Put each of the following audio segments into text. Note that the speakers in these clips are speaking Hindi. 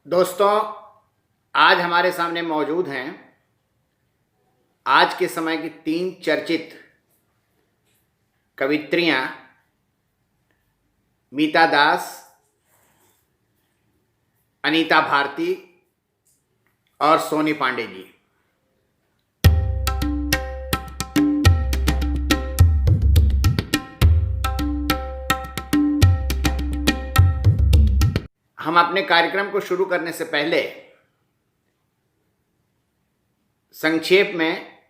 दोस्तों, आज हमारे सामने मौजूद हैं आज के समय की 3 चर्चित कवित्रियाँ मीता दास, अनीता भारती और सोनी पांडे जी। हम अपने कार्यक्रम को शुरू करने से पहले संक्षेप में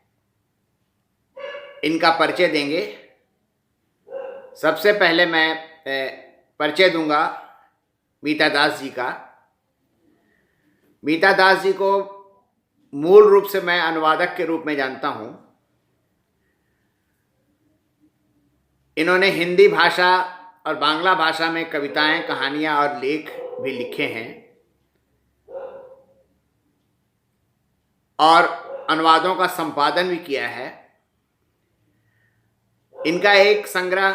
इनका परिचय देंगे। सबसे पहले मैं परिचय दूंगा मीता दास जी का। मीता दास जी को मूल रूप से मैं अनुवादक के रूप में जानता हूं। इन्होंने हिंदी भाषा और बांग्ला भाषा में कविताएं, कहानियां और लेख भी लिखे हैं और अनुवादों का संपादन भी किया है। इनका एक संग्रह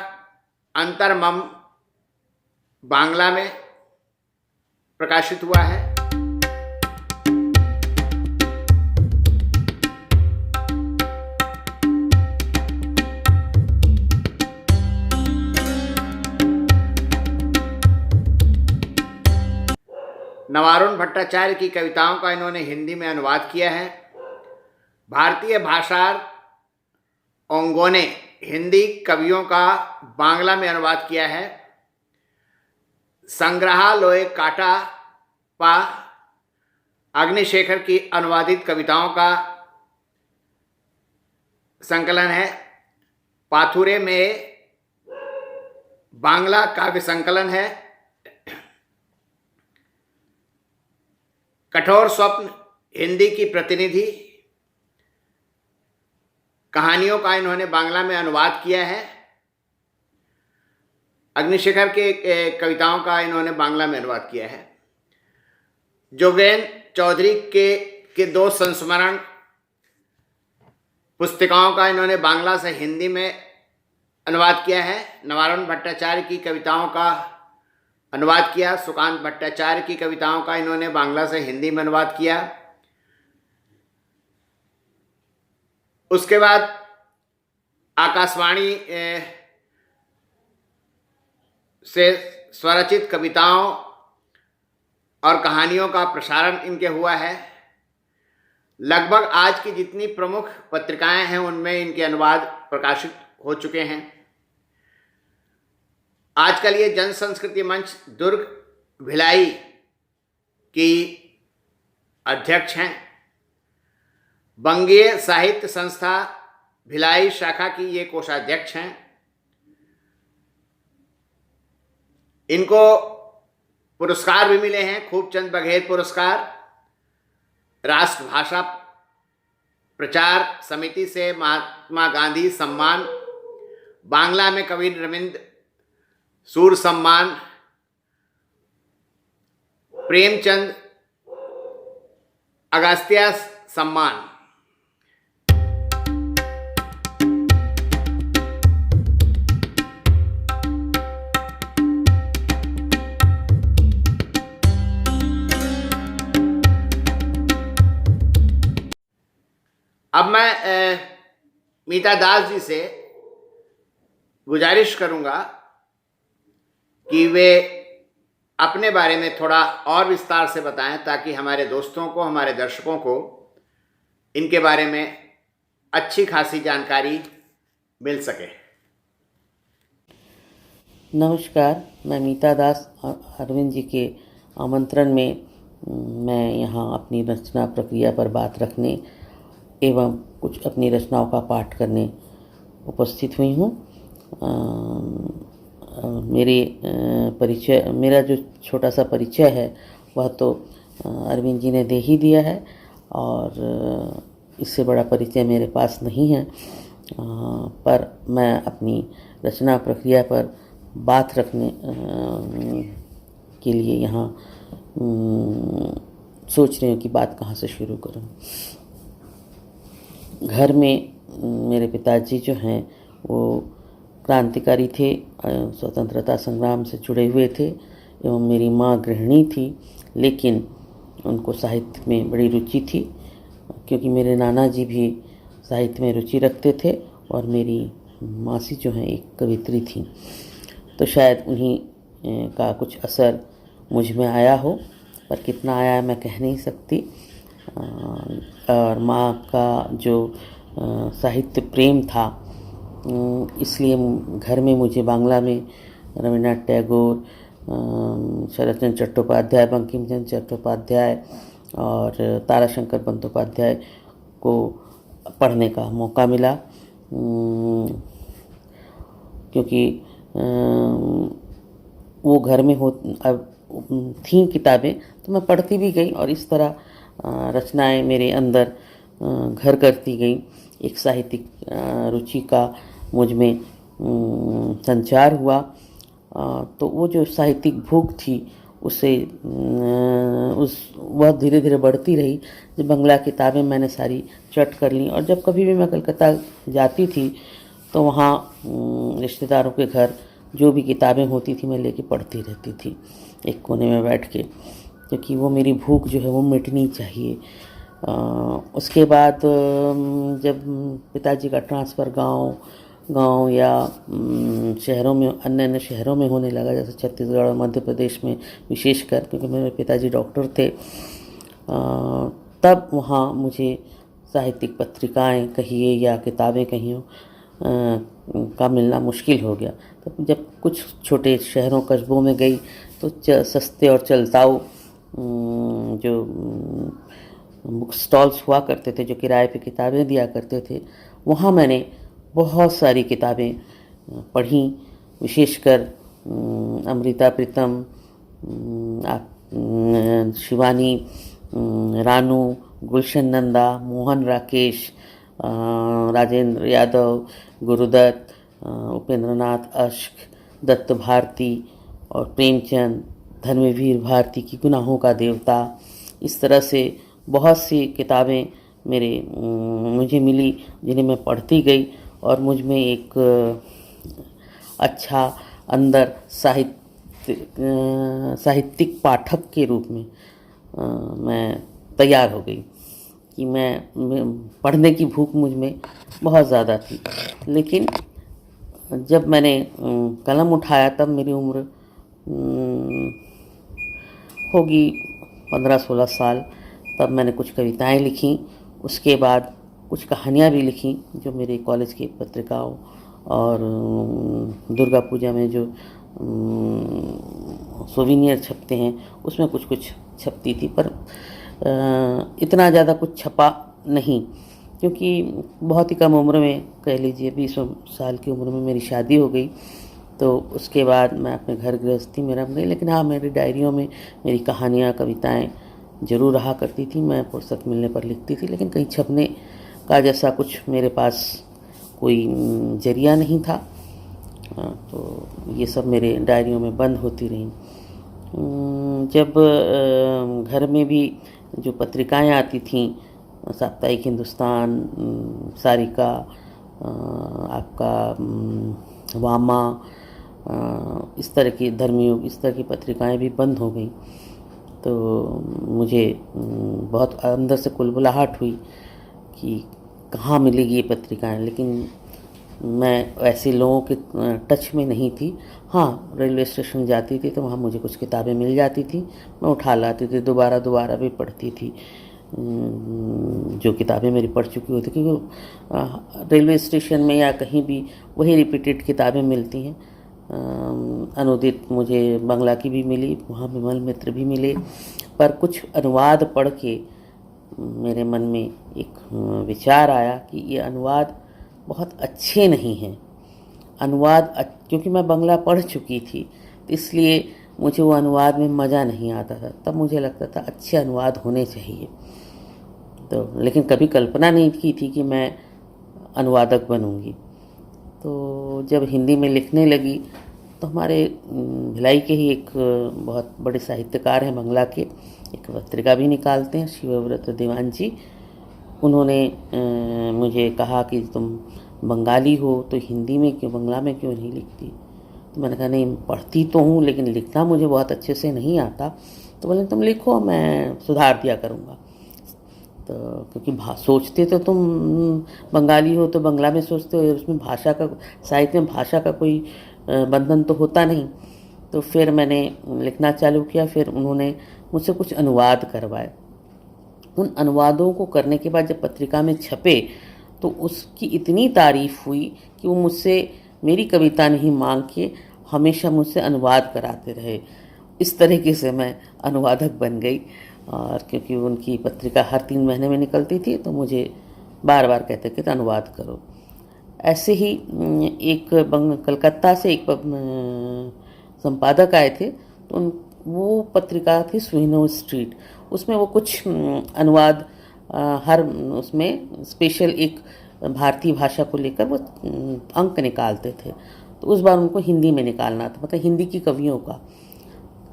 अंतर्मम बांग्ला में प्रकाशित हुआ है। नवारुण भट्टाचार्य की कविताओं का इन्होंने हिंदी में अनुवाद किया है। भारतीय भाषार ओंगो ने हिंदी कवियों का बांग्ला में अनुवाद किया है। संग्रहालय काटा पा अग्निशेखर की अनुवादित कविताओं का संकलन है। पाथुरे में बांग्ला काव्य संकलन है। कठोर स्वप्न हिंदी की प्रतिनिधि कहानियों का इन्होंने बांग्ला में अनुवाद किया है। अग्निशेखर के कविताओं का इन्होंने बांग्ला में अनुवाद किया है। जोगेन चौधरी के 2 संस्मरण पुस्तिकाओं का इन्होंने बांग्ला से हिंदी में अनुवाद किया है। नवारुण भट्टाचार्य की कविताओं का अनुवाद किया। सुकांत भट्टाचार्य की कविताओं का इन्होंने बांग्ला से हिंदी में अनुवाद किया। उसके बाद आकाशवाणी से स्वरचित कविताओं और कहानियों का प्रसारण इनके हुआ है। लगभग आज की जितनी प्रमुख पत्रिकाएं हैं उनमें इनके अनुवाद प्रकाशित हो चुके हैं। आजकल ये जन संस्कृति मंच दुर्ग भिलाई की अध्यक्ष हैं। बंगीय साहित्य संस्था भिलाई शाखा की ये कोषाध्यक्ष हैं। इनको पुरस्कार भी मिले हैं। खूबचंद बघेल पुरस्कार, राष्ट्रभाषा प्रचार समिति से महात्मा गांधी सम्मान, बांग्ला में कवि रविंद्र सूर सम्मान, प्रेमचंद अगस्त्य सम्मान। अब मैं मीता दास जी से गुजारिश करूंगा कि वे अपने बारे में थोड़ा और विस्तार से बताएं ताकि हमारे दोस्तों को, हमारे दर्शकों को इनके बारे में अच्छी खासी जानकारी मिल सके। नमस्कार, मैं मीता दास अरविंद जी के आमंत्रण में मैं यहाँ अपनी रचना प्रक्रिया पर बात रखने एवं कुछ अपनी रचनाओं का पाठ करने उपस्थित हुई हूँ। मेरा जो छोटा सा परिचय है वह तो अरविंद जी ने दे ही दिया है और इससे बड़ा परिचय मेरे पास नहीं है। पर मैं अपनी रचना प्रक्रिया पर बात रखने के लिए यहाँ सोच रही हूँ कि बात कहाँ से शुरू करूँ। घर में मेरे पिताजी जो हैं वो क्रांतिकारी थे, स्वतंत्रता संग्राम से जुड़े हुए थे एवं मेरी माँ गृहिणी थी। लेकिन उनको साहित्य में बड़ी रुचि थी, क्योंकि मेरे नाना जी भी साहित्य में रुचि रखते थे और मेरी मासी जो हैं एक कवित्री थी। तो शायद उन्हीं का कुछ असर मुझ में आया हो, पर कितना आया मैं कह नहीं सकती। और माँ का जो साहित्य प्रेम था, इसलिए घर में मुझे बांग्ला में रवीन्द्रनाथ टैगोर, शरत चंद्र चट्टोपाध्याय, बंकिम चंद्र चट्टोपाध्याय और ताराशंकर बंदोपाध्याय को पढ़ने का मौका मिला, क्योंकि वो घर में अब थीं किताबें तो मैं पढ़ती भी गई और इस तरह रचनाएं मेरे अंदर घर करती गई। एक साहित्यिक रुचि का मुझ में संचार हुआ। तो वो जो साहित्यिक भूख थी वह धीरे धीरे बढ़ती रही। जब बांग्ला किताबें मैंने सारी चट कर ली, और जब कभी भी मैं कलकत्ता जाती थी तो वहाँ रिश्तेदारों के घर जो भी किताबें होती थी मैं लेके पढ़ती रहती थी एक कोने में बैठ के, क्योंकि वो मेरी भूख जो है वो मिटनी चाहिए। उसके बाद जब पिताजी का ट्रांसफ़र गांव या शहरों में, अन्य शहरों में होने लगा, जैसे छत्तीसगढ़ और मध्य प्रदेश में विशेषकर, क्योंकि मेरे पिताजी डॉक्टर थे, तब वहाँ मुझे साहित्यिक पत्रिकाएं कहिए या किताबें कहिए का मिलना मुश्किल हो गया। तब जब कुछ छोटे शहरों कस्बों में गई तो सस्ते और चलताऊ जो बुक स्टॉल्स हुआ करते थे, जो किराए पे किताबें दिया करते थे, वहाँ मैंने बहुत सारी किताबें पढ़ी। विशेषकर अमृता प्रीतम, शिवानी रानू, गुलशन नंदा, मोहन राकेश, राजेंद्र यादव, गुरुदत्त, उपेंद्रनाथ अश्क, दत्त भारती और प्रेमचंद, धर्मवीर भारती की गुनाहों का देवता, इस तरह से बहुत सी किताबें मुझे मिली जिन्हें मैं पढ़ती गई और मुझ में एक अच्छा अंदर साहित्यिक पाठक के रूप में मैं तैयार हो गई कि मैं पढ़ने की भूख मुझ में बहुत ज़्यादा थी। लेकिन जब मैंने कलम उठाया तब मेरी उम्र होगी 15-16 साल। तब मैंने कुछ कविताएं लिखीं, उसके बाद कुछ कहानियां भी लिखीं जो मेरे कॉलेज की पत्रिकाओं और दुर्गा पूजा में जो सोविनियर छपते हैं उसमें कुछ कुछ छपती थी, पर इतना ज़्यादा कुछ छपा नहीं, क्योंकि बहुत ही कम उम्र में, कह लीजिए 20 साल की उम्र में मेरी शादी हो गई। तो उसके बाद मैं अपने घर गृहस्थी में रह गई। लेकिन हाँ, मेरी डायरियों में मेरी कहानियाँ, कविताएं ज़रूर रहा करती थी। मैं फुर्सत मिलने पर लिखती थी, लेकिन कहीं छपने का जैसा कुछ मेरे पास कोई जरिया नहीं था। तो ये सब मेरे डायरियों में बंद होती रहीं। जब घर में भी जो पत्रिकाएं आती थीं, साप्ताहिक हिंदुस्तान, सारिका, आपका वामा, इस तरह की धर्मयुग, इस तरह की पत्रिकाएं भी बंद हो गई। तो मुझे बहुत अंदर से कुलबुलाहट हुई कि कहाँ मिलेगी ये पत्रिकाएं। लेकिन मैं ऐसे लोगों के टच में नहीं थी। हाँ, रेलवे स्टेशन जाती थी तो वहाँ मुझे कुछ किताबें मिल जाती थी, मैं उठा लाती थी, दोबारा भी पढ़ती थी जो किताबें मेरी पढ़ चुकी होती, क्योंकि रेलवे स्टेशन में या कहीं भी वही रिपीटेड किताबें मिलती हैं। अनुदित मुझे बांग्ला की भी मिली, वहाँ विमल मित्र भी मिले, पर कुछ अनुवाद पढ़ के मेरे मन में एक विचार आया कि ये अनुवाद बहुत अच्छे नहीं हैं। क्योंकि मैं बांग्ला पढ़ चुकी थी, इसलिए मुझे वो अनुवाद में मज़ा नहीं आता था। तब मुझे लगता था अच्छे अनुवाद होने चाहिए। तो लेकिन कभी कल्पना नहीं की थी कि मैं अनुवादक बनूंगी। तो जब हिंदी में लिखने लगी तो हमारे भिलाई के ही एक बहुत बड़े साहित्यकार हैं बांग्ला के, एक पत्रिका भी निकालते हैं, शिवव्रत दीवान जी। उन्होंने मुझे कहा कि तुम बंगाली हो तो हिंदी में क्यों, बांग्ला में क्यों नहीं लिखती। तो मैंने कहा नहीं, पढ़ती तो हूँ लेकिन लिखना मुझे बहुत अच्छे से नहीं आता। तो तो बोले तुम लिखो, मैं सुधार दिया करूँगा। तो क्योंकि सोचते तो तुम बंगाली हो तो बंगला में सोचते हो, उसमें भाषा का, साहित्य में भाषा का कोई बंधन तो होता नहीं। तो फिर मैंने लिखना चालू किया। फिर उन्होंने मुझसे कुछ अनुवाद करवाए। उन अनुवादों को करने के बाद जब पत्रिका में छपे तो उसकी इतनी तारीफ हुई कि वो मुझसे मेरी कविता नहीं मांग के हमेशा मुझसे अनुवाद कराते रहे। इस तरीके से मैं अनुवादक बन गई। और क्योंकि उनकी पत्रिका हर 3 महीने में निकलती थी तो मुझे बार बार कहते कि अनुवाद करो। ऐसे ही एक कलकत्ता से एक संपादक आए थे, तो वो पत्रिका थी सुइनो स्ट्रीट। उसमें वो कुछ अनुवाद हर उसमें स्पेशल एक भारतीय भाषा को लेकर वो अंक निकालते थे। तो उस बार उनको हिंदी में निकालना था, मतलब हिंदी की कवियों का।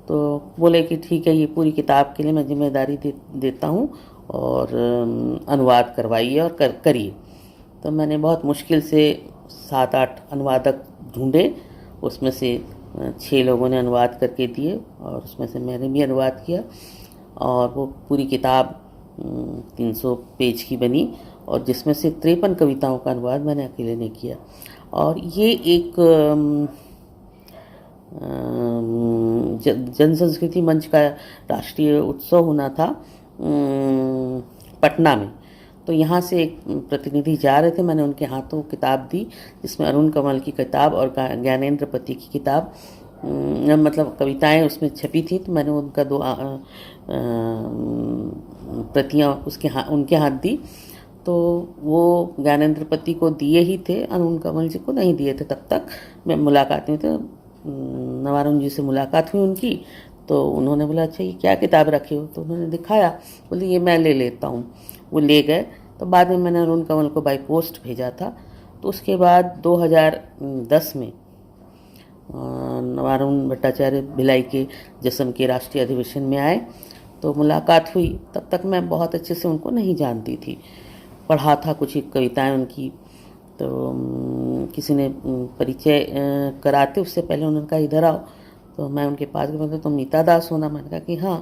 तो बोले कि ठीक है, ये पूरी किताब के लिए मैं जिम्मेदारी देता हूँ और अनुवाद करवाइए और करिए। तो मैंने बहुत मुश्किल से 7-8 अनुवादक ढूंढे। उसमें से 6 लोगों ने अनुवाद करके दिए और उसमें से मैंने भी अनुवाद किया। और वो पूरी किताब 300 पेज की बनी और जिसमें से 53 कविताओं का अनुवाद मैंने अकेले ने किया। और ये एक जन संस्कृति मंच का राष्ट्रीय उत्सव होना था पटना में। तो यहाँ से एक प्रतिनिधि जा रहे थे, मैंने उनके हाथों किताब दी जिसमें अरुण कमल की किताब और ज्ञानेंद्र पति की किताब, मतलब कविताएं उसमें छपी थी। तो मैंने उनका 2 प्रतियां उनके हाथ दी। तो वो ज्ञानेंद्र पति को दिए ही थे, अरुण कमल जी को नहीं दिए थे तब तक। मैं मुलाकात में थे, नवारुण जी से मुलाकात हुई उनकी। तो उन्होंने बोला अच्छा ये क्या किताब रखी हो? तो उन्होंने दिखाया, बोली ये मैं ले लेता हूँ। वो ले गए। तो बाद में मैंने अरुण कमल को बाई पोस्ट भेजा था। तो उसके बाद 2010 में नवारुण भट्टाचार्य भिलाई के जश्न के राष्ट्रीय अधिवेशन में आए तो मुलाकात हुई। तब तक मैं बहुत अच्छे से उनको नहीं जानती थी, पढ़ा था कुछ कविताएं उनकी। तो किसी ने परिचय कराते उससे पहले उन्होंने कहा इधर आओ। तो मैं उनके पास गया, तो तुम मीता दास हो ना? मैंने कहा कि हाँ।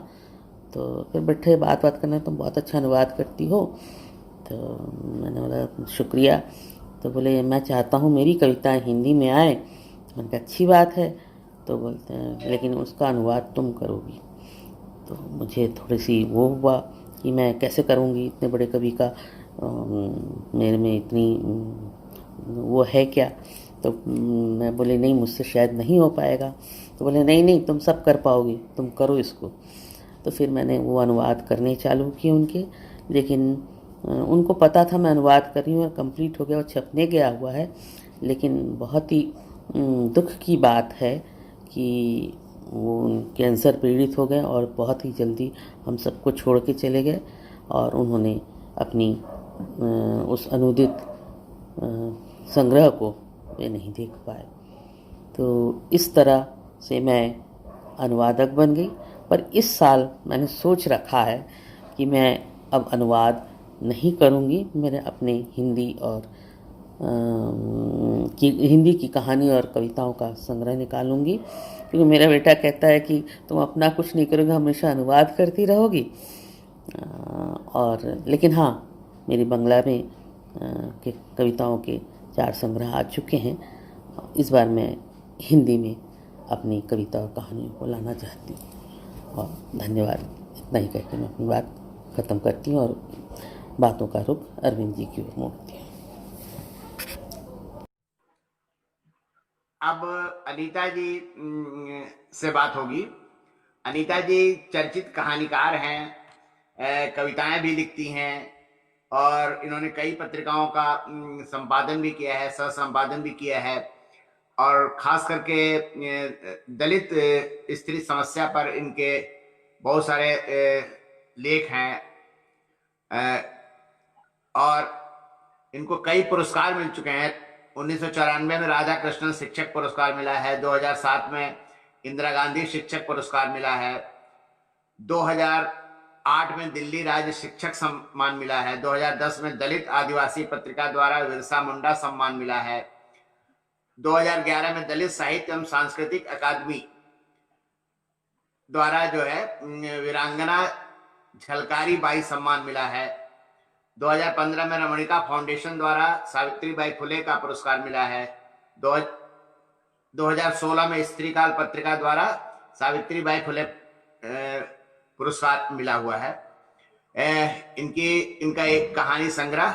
तो फिर बैठे बात करने, तुम बहुत अच्छा अनुवाद करती हो। तो मैंने बोला शुक्रिया। तो बोले मैं चाहता हूँ मेरी कविताएं हिंदी में आए। मैंने कहा अच्छी बात है। तो बोलते हैं लेकिन उसका अनुवाद तुम करोगी। तो मुझे थोड़ी सी वो हुआ कि मैं कैसे करूँगी, इतने बड़े कवि का मेरे में इतनी वो है क्या। तो मैं बोले नहीं, मुझसे शायद नहीं हो पाएगा। तो बोले नहीं नहीं, तुम सब कर पाओगी, तुम करो इसको। तो फिर मैंने वो अनुवाद करने चालू किए उनके। लेकिन उनको पता था मैं अनुवाद कर रही हूँ और कंप्लीट हो गया और छपने गया हुआ है। लेकिन बहुत ही दुख की बात है कि वो कैंसर पीड़ित हो गए और बहुत ही जल्दी हम सबको छोड़ के चले गए और उन्होंने अपनी उस अनुदित संग्रह को वे नहीं देख पाए। तो इस तरह से मैं अनुवादक बन गई। पर इस साल मैंने सोच रखा है कि मैं अब अनुवाद नहीं करूँगी। मेरे अपने हिंदी और हिंदी की कहानी और कविताओं का संग्रह निकालूंगी, क्योंकि मेरा बेटा कहता है कि तुम अपना कुछ नहीं करोगे, हमेशा अनुवाद करती रहोगी। और लेकिन हाँ, मेरी बंगला में के कविताओं के 4 संग्रह आ चुके हैं। इस बार मैं हिंदी में अपनी कविता और कहानियों को लाना चाहती हूँ। और धन्यवाद। इतना ही कहकर मैं अपनी बात ख़त्म करती हूँ और बातों का रुख अरविंद जी की ओर मोड़ती हूँ। अब अनीता जी से बात होगी। अनीता जी चर्चित कहानीकार हैं, कविताएं भी लिखती हैं और इन्होंने कई पत्रिकाओं का संपादन भी किया है, सह संपादन भी किया है। और खास करके दलित स्त्री समस्या पर इनके बहुत सारे लेख हैं और इनको कई पुरस्कार मिल चुके हैं। 1994 में राधा कृष्णन शिक्षक पुरस्कार मिला है, 2007 में इंदिरा गांधी शिक्षक पुरस्कार मिला है, 2008 में दिल्ली राज्य शिक्षक सम्मान मिला है, 2010 में दलित आदिवासी पत्रिका द्वारा बिरसा मुंडा सम्मान मिला है, 2011 में दलित साहित्य एवं सांस्कृतिक अकादमी द्वारा जो है वीरांगना झलकारी बाई सम्मान मिला है। 2015 में रमणिका फाउंडेशन द्वारा सावित्रीबाई फुले का पुरस्कार मिला है। 2016 में स्त्री काल पत्रिका द्वारा सावित्रीबाई फुले पुरस्कार मिला हुआ है। इनका एक कहानी संग्रह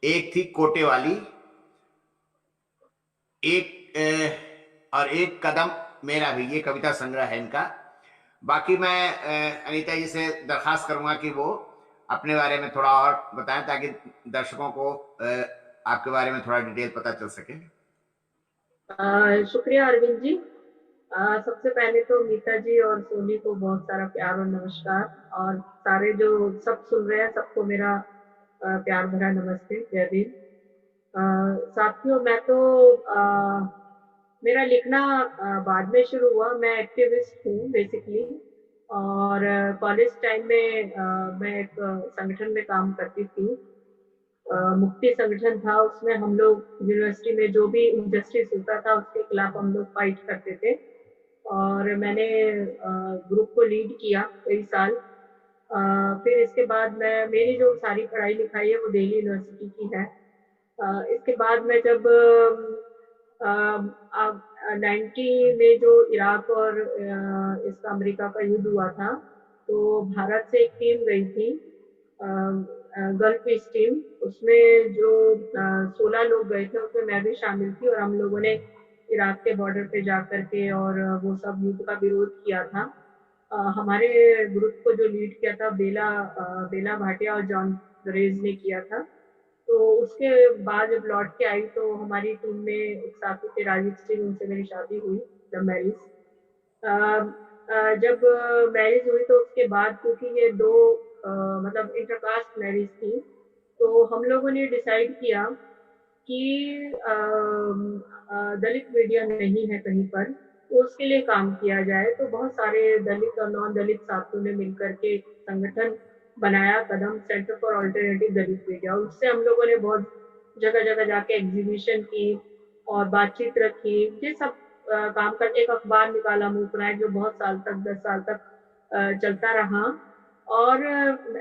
एक थी कोटे वाली, और एक कदम मेरा भी, ये कविता संग्रह है इनका। बाकी मैं अनीता जी से दरखास्त करूंगा कि वो अपने बारे में थोड़ा और बताएं ताकि दर्शकों को आपके बारे में थोड़ा डिटेल पता चल सके। शुक्रिया अरविंद जी। सबसे पहले तो मीता जी और सोनी को बहुत सारा प्यार और नमस्कार, और सारे जो सब सुन रहे हैं सबको मेरा प्यार भरा नमस्ते, जय भीम। साथियों, मैं तो मेरा लिखना बाद में शुरू हुआ। मैं एक्टिविस्ट हूँ बेसिकली, और कॉलेज टाइम में मैं एक संगठन में काम करती थी। मुक्ति संगठन था, उसमें हम लोग यूनिवर्सिटी में जो भी इनजस्टिस होता था उसके खिलाफ हम लोग फाइट करते थे, और मैंने ग्रुप को लीड किया कई साल। फिर इसके बाद मेरी जो सारी पढ़ाई लिखाई है वो दिल्ली यूनिवर्सिटी की है। इसके बाद मैं जब 90 में जो इराक और इसका अमेरिका का युद्ध हुआ था, तो भारत से एक टीम गई थी, गल्फ ईस्ट टीम। उसमें जो 16 लोग गए थे उसमें मैं भी शामिल थी, और हम लोगों ने इराक के बॉर्डर पे जा करके और वो सब युद्ध का विरोध किया था। हमारे ग्रुप को जो लीड किया था बेला भाटिया और जॉन रेज ने किया था। तो उसके बाद जब लौट के आई तो हमारी टीम में एक साथी थे राजीव सिंह, उनसे मेरी शादी हुई, जब मैरिज जब मैरिज हुई तो उसके बाद, क्योंकि ये दो मतलब इंटरकास्ट मैरिज थी, तो हम लोगों ने डिसाइड किया कि दलित मीडिया नहीं है कहीं पर, तो उसके लिए काम किया जाए। तो बहुत सारे दलित और नॉन दलित साथियों ने मिलकर के संगठन बनाया, Kadam centre for alternative Dalit media. उससे हम लोगों ने बहुत जगह जगह जाके एग्जीबिशन की और बातचीत रखी, ये सब काम कर एक अखबार निकाला मूक नायक, जो बहुत साल तक 10 साल तक चलता रहा। और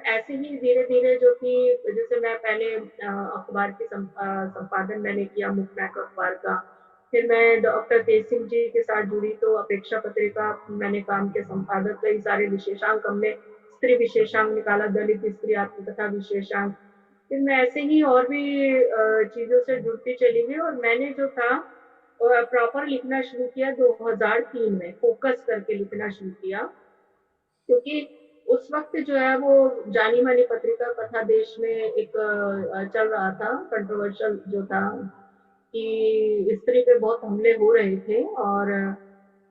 ऐसे ही धीरे धीरे जो कि जैसे मैं पहले अखबार की संपादन मैंने किया मूक नायक अखबार का, फिर मैं डॉक्टर तेज सिंह जी के साथ जुड़ी तो अपेक्षा पत्रिका मैंने काम के संपादक, कई सारे विशेषांक हमने स्त्री विशेषांक निकाला, दलित स्त्री आत्मकथा विशेषांक। फिर मैं ऐसे ही और भी चीजों से जुड़ती चली गई, और मैंने जो था प्रॉपर लिखना शुरू किया 2003 में, फोकस करके लिखना शुरू किया। क्योंकि उस वक्त जो है वो जानी मानी पत्रिका कथा देश में एक चल रहा था, कंट्रोवर्शियल जो था कि स्त्री पे बहुत हमले हो रहे थे, और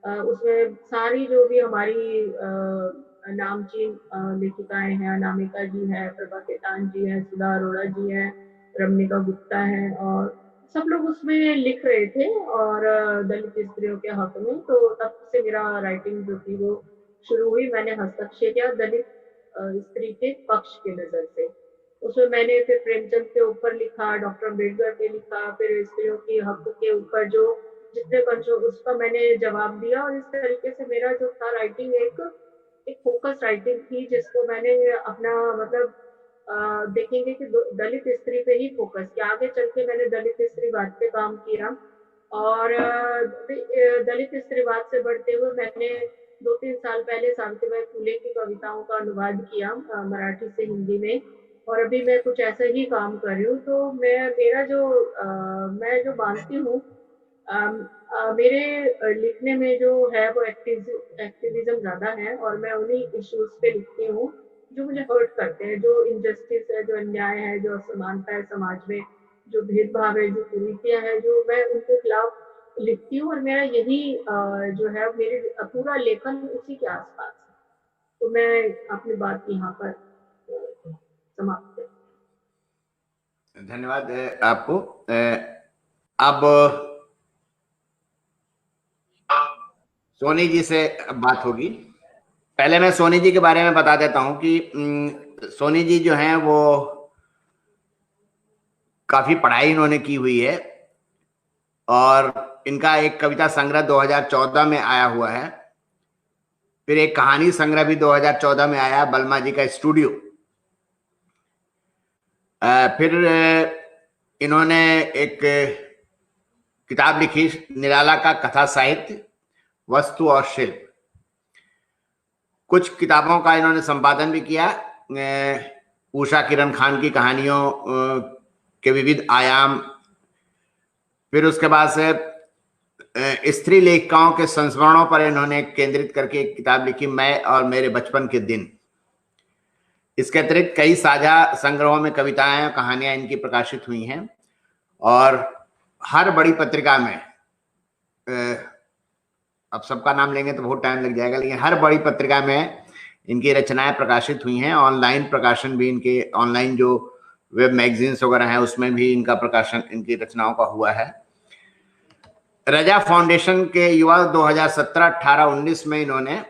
उसमें सारी जो भी हमारी नामचीन लेखिकाएं हैं, अनामिका जी है, प्रभा केतान जी है, सुधा अरोड़ा जी है, रमनिका गुप्ता है, और सब लोग उसमें लिख रहे थे और दलित स्त्रियों के हक में। तो तब से मेरा राइटिंग जो थी वो शुरू हुई। मैंने हस्तक्षेप किया दलित स्त्री के पक्ष के नजर से। उसमें मैंने फिर प्रेमचंद के ऊपर लिखा, डॉक्टर अम्बेडकर पे लिखा, फिर स्त्रियों की हक के ऊपर जो जितने कंशों उसका मैंने जवाब दिया। और इस तरीके से मेरा जो था राइटिंग एक फोकस राइटिंग थी, जिसको मैंने अपना मतलब देखेंगे कि दलित स्त्री पे ही फोकस किया। आगे चल के मैंने दलित स्त्रीवाद पे काम किया, और दलित स्त्रीवाद से बढ़ते हुए मैंने 2-3 साल पहले सावित्रीबाई फुले की कविताओं का अनुवाद किया मराठी से हिंदी में, और अभी मैं कुछ ऐसा ही काम कर रही हूँ। तो मैं जो मानती हूँ, मेरे लिखने में जो है वो एक्टिविज्म ज्यादा है, और मैं उन्हीं इश्यूज पे लिखती हूँ जो मुझे हर्ट करते हैं, जो इनजस्टिस है, जो अन्याय है, जो असमानता है समाज में, जो भेदभाव है, जो कुरीतियां है, जो मैं उनके खिलाफ लिखती हूँ। और मेरा यही जो है मेरे पूरा लेखन उसी के आसपास है। तो मैं अपनी बात यहाँ पर समाप्त करती। धन्यवाद आपको। अब सोनी जी से बात होगी। पहले मैं सोनी जी के बारे में बता देता हूं कि सोनी जी जो हैं वो काफी पढ़ाई इन्होंने की हुई है, और इनका एक कविता संग्रह 2014 में आया हुआ है, फिर एक कहानी संग्रह भी 2014 में आया, बलमा जी का स्टूडियो। फिर इन्होंने एक किताब लिखी, निराला का कथा साहित्य, वस्तु और शिल्प। कुछ किताबों का इन्होंने संपादन भी किया। उषा किरण खान की कहानियों के विविध आयाम। फिर उसके बाद से स्त्री लेखिकाओं के संस्मरणों पर इन्होंने केंद्रित करके एक किताब लिखी, मैं और मेरे बचपन के दिन। इसके अतिरिक्त कई साझा संग्रहों में कविताएं और कहानियां इनकी प्रकाशित हुई हैं। और हर बड़ी पत्रिका में, अब सबका नाम लेंगे तो बहुत टाइम लग जाएगा, लेकिन हर बड़ी पत्रिका में इनकी रचनाएं प्रकाशित हुई हैं। ऑनलाइन प्रकाशन भी इनके, ऑनलाइन जो वेब मैगजीन्स वगैरह हैं उसमें भी इनका प्रकाशन इनकी रचनाओं का हुआ है। रजा फाउंडेशन के युवा 2017, 18, 19 में इन्होंने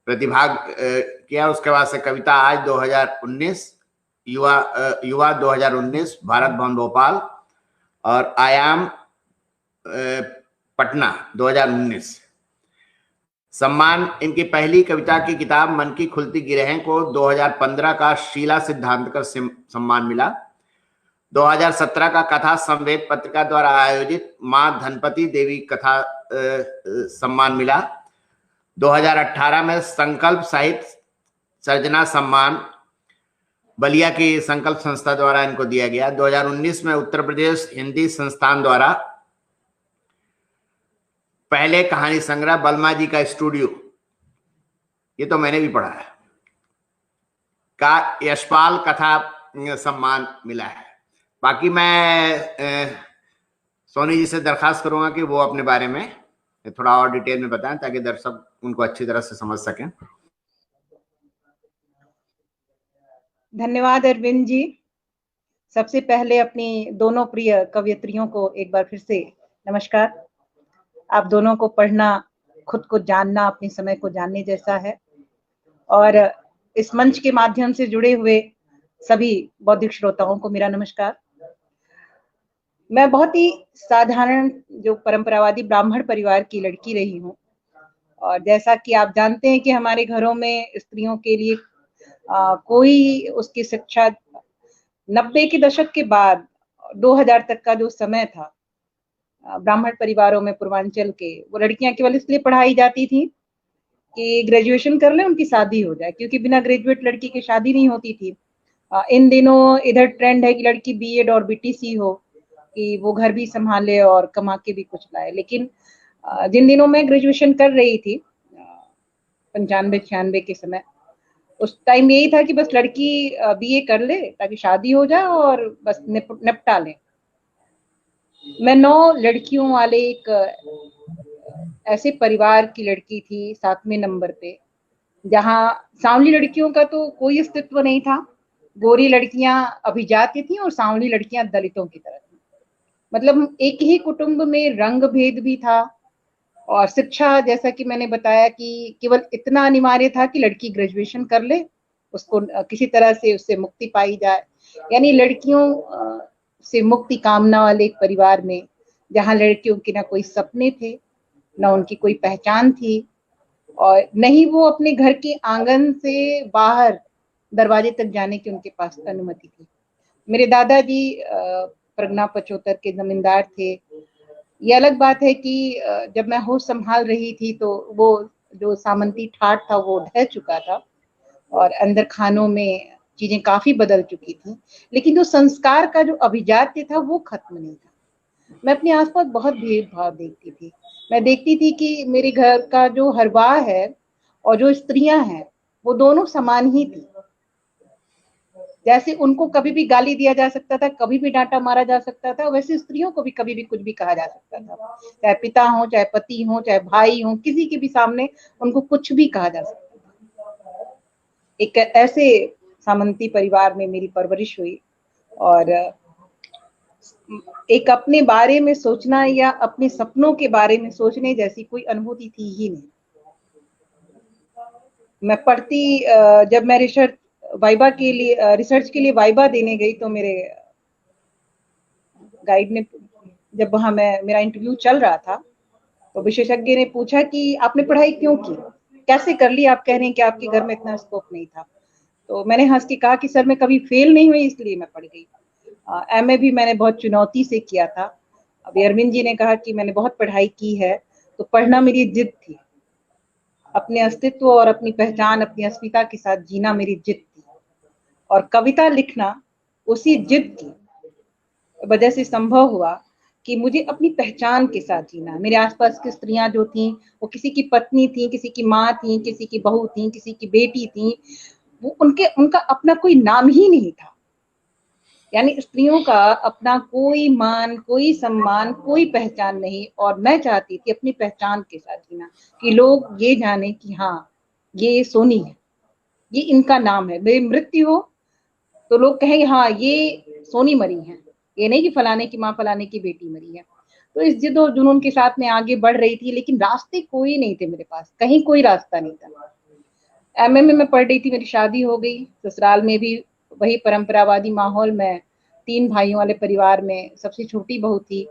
प्रतिभाग किया। उसके बाद से कविता आज 2019, युवा 2019, भारत भवन भोपाल, और आयाम पटना 2019। सम्मान इनकी पहली कविता की किताब मन की खुलती गिरहें को 2015 का शीला सिद्धांतकर सम्मान मिला। 2017 का कथा संवेद पत्रिका द्वारा आयोजित मां धनपति देवी कथा सम्मान मिला। 2018 में संकल्प साहित्य सर्जना सम्मान बलिया की संकल्प संस्था द्वारा इनको दिया गया। 2019 में उत्तर प्रदेश हिंदी संस्थान द्वारा पहले कहानी संग्रह बलमा जी का स्टूडियो, ये तो मैंने भी पढ़ा है, का यशपाल कथा सम्मान मिला है। बाकी मैं सोनी जी से दरखास्त करूंगा कि वो अपने बारे में थोड़ा और डिटेल में बताएं, ताकि दर्शक उनको अच्छी तरह से समझ सकें। धन्यवाद अरविंद जी। सबसे पहले अपनी दोनों प्रिय कवयित्रियों को एक बार फिर से नमस्कार। आप दोनों को पढ़ना खुद को जानना, अपने समय को जानने जैसा है। और इस मंच के माध्यम से जुड़े हुए सभी बौद्धिक श्रोताओं को मेरा नमस्कार। मैं बहुत ही साधारण जो परंपरावादी ब्राह्मण परिवार की लड़की रही हूँ, और जैसा कि आप जानते हैं कि हमारे घरों में स्त्रियों के लिए कोई उसकी शिक्षा 90 के दशक के बाद 2000 तक का जो समय था, ब्राह्मण परिवारों में पूर्वांचल के, वो लड़कियां केवल इसलिए पढ़ाई जाती थी कि ग्रेजुएशन कर ले, उनकी शादी हो जाए, क्योंकि बिना ग्रेजुएट लड़की की शादी नहीं होती थी। इन दिनों इधर ट्रेंड है कि लड़की बीएड और बीटीसी हो, कि वो घर भी संभाले और कमा के भी कुछ लाए। लेकिन जिन दिनों मैं ग्रेजुएशन कर रही थी 95-96 के समय, उस टाइम यही था कि बस लड़की बीए कर ले ताकि शादी हो जाए और बस निपटा ले। मैं 9 लड़कियों वाले एक ऐसे परिवार की लड़की थी 7वें नंबर पे, जहाँ सांवली लड़कियों का तो कोई अस्तित्व नहीं था। गोरी लड़कियां अभिजाती थी और सांवली लड़कियां दलितों की तरह थी। मतलब एक ही कुटुंब में रंग भेद भी था। और शिक्षा, जैसा कि मैंने बताया कि केवल इतना अनिवार्य था कि लड़की ग्रेजुएशन कर ले, उसको किसी तरह से उससे मुक्ति पाई जाए। यानी लड़कियों से मुक्ति कामना वाले एक परिवार में, जहाँ लड़कियों के ना कोई सपने थे, ना उनकी कोई पहचान थी, और नहीं वो अपने घर के आंगन से बाहर दरवाजे तक जाने की उनके पास अनुमति थी। मेरे दादाजी प्रज्ञा 75 के जमींदार थे। ये अलग बात है कि जब मैं होश संभाल रही थी तो वो जो सामंती ठाठ था वो ढह चुका था और अंदर खानों में चीजें काफी बदल चुकी थी, लेकिन जो संस्कार का जो अभिजात्य था वो खत्म नहीं था। मैं अपने आसपास बहुत भेदभाव देखती थी। मैं देखती थी कि मेरे घर का जो हरवाह है और जो स्त्रियां हैं वो दोनों समान ही थी। जैसे उनको कभी भी गाली दिया जा सकता था, कभी भी डांटा मारा जा सकता था, वैसे स्त्रियों को भी कभी भी कुछ भी कहा जा सकता था। चाहे पिता हो, चाहे पति हो, चाहे भाई हो, किसी के भी सामने उनको कुछ भी कहा जा सकता था। एक ऐसे सामंती परिवार में मेरी परवरिश हुई, और एक अपने बारे में सोचना या अपने सपनों के बारे में सोचने जैसी कोई अनुभूति थी ही नहीं। मैं पढ़ती, जब मैं रिसर्च के लिए वाइबा देने गई, तो मेरे गाइड ने, जब वहां मेरा इंटरव्यू चल रहा था, तो विशेषज्ञ ने पूछा कि आपने पढ़ाई क्यों की, कैसे कर ली, आप कह रहे हैं कि आपके घर में इतना स्कोप नहीं था। तो मैंने हंस के कहा कि सर मैं कभी फेल नहीं हुई इसलिए मैं पढ़ गई। एमए भी मैंने बहुत चुनौती से किया था। अभी अरविंद जी ने कहा कि मैंने बहुत पढ़ाई की है, तो पढ़ना मेरी जिद थी। अपने अस्तित्व और अपनी पहचान, अपनी अस्मिता के साथ जीना मेरी जिद थी, और कविता लिखना उसी जिद की वजह से संभव हुआ कि मुझे अपनी पहचान के साथ जीना। मेरे आसपास की स्त्रियां जो थीं, वो किसी की पत्नी थी, किसी की माँ थी, किसी की बहू थी, किसी की बेटी थी, वो उनका अपना कोई नाम ही नहीं था। यानी स्त्रियों का अपना कोई मान, कोई सम्मान, कोई पहचान नहीं। और मैं चाहती थी अपनी पहचान के साथ जीना, कि लोग ये जाने कि हाँ ये सोनी है, ये इनका नाम है। मेरी मृत्यु हो तो लोग कहेंगे हाँ ये सोनी मरी है, ये नहीं कि फलाने की माँ फलाने की बेटी मरी है। तो इस जिद और जुनून के साथ मैं आगे बढ़ रही थी, लेकिन रास्ते कोई नहीं थे मेरे पास, कहीं कोई रास्ता नहीं था। एमए में मैं पढ़ रही थी, मेरी शादी हो गई। ससुराल में भी वही परंपरावादी माहौल में, 3 भाइयों वाले परिवार में सबसे छोटी बहू थी।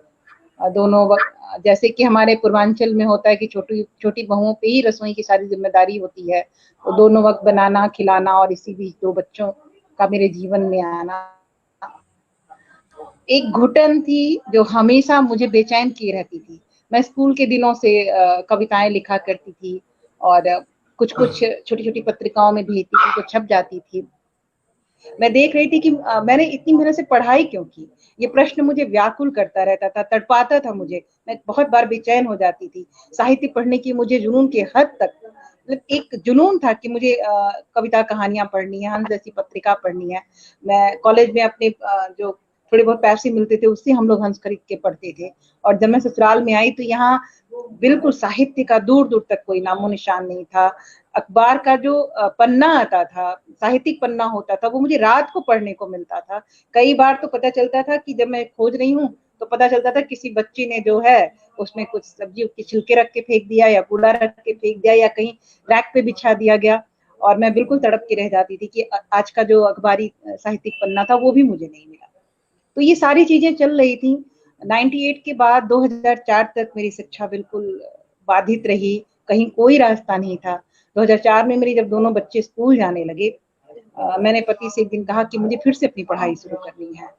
दोनों जैसे कि हमारे पूर्वांचल में होता है कि छोटी छोटी बहुओं पे ही रसोई की सारी जिम्मेदारी होती है, तो दोनों वक्त बनाना खिलाना, और इसी बीच 2 बच्चों का मेरे जीवन में आना एक घुटन थी जो हमेशा मुझे बेचैन किए रहती थी। मैं स्कूल के दिनों से कविताएं लिखा करती थी, और कुछ कुछ छोटी छोटी पत्रिकाओं में भेजती थी, तो छप जाती थी। मैं देख रही थी कि मैंने इतनी मेहनत से पढ़ाई क्यों की, ये प्रश्न मुझे व्याकुल करता रहता था, तड़पाता था मुझे। मैं बहुत बार बेचैन हो जाती थी। साहित्य पढ़ने की मुझे जुनून के हद तक, मतलब एक जुनून था कि मुझे कविता कहानियां पढ़नी है, हंस जैसी पत्रिका पढ़नी है। मैं कॉलेज में अपने जो थोड़े बहुत पैसे मिलते थे उससे हम लोग हंस खरीद के पढ़ते थे। और जब मैं ससुराल में आई तो यहाँ बिल्कुल साहित्य का दूर दूर तक कोई नामो निशान नहीं था। अखबार का जो पन्ना आता था, साहित्यिक पन्ना होता था, वो मुझे रात को पढ़ने को मिलता था। कई बार तो पता चलता था कि जब मैं खोज रही हूँ तो पता चलता था किसी बच्ची ने जो है उसमें कुछ सब्जी के छिलके रख के फेंक दिया, या कूड़ा रख के फेंक दिया, या कहीं रैक पे बिछा दिया गया। और मैं बिल्कुल तड़प के रह जाती थी कि आज का जो अखबारी साहित्यिक पन्ना था वो भी मुझे नहीं मिला। तो ये सारी चीजें चल रही थी। 98 के बाद 2004 तक मेरी शिक्षा बिल्कुल बाधित रही, कहीं कोई रास्ता नहीं था। 2004 में मेरी जब दोनों बच्चे स्कूल जाने लगे, मैंने पति से एक दिन कहा कि मुझे फिर से अपनी पढ़ाई शुरू करनी है।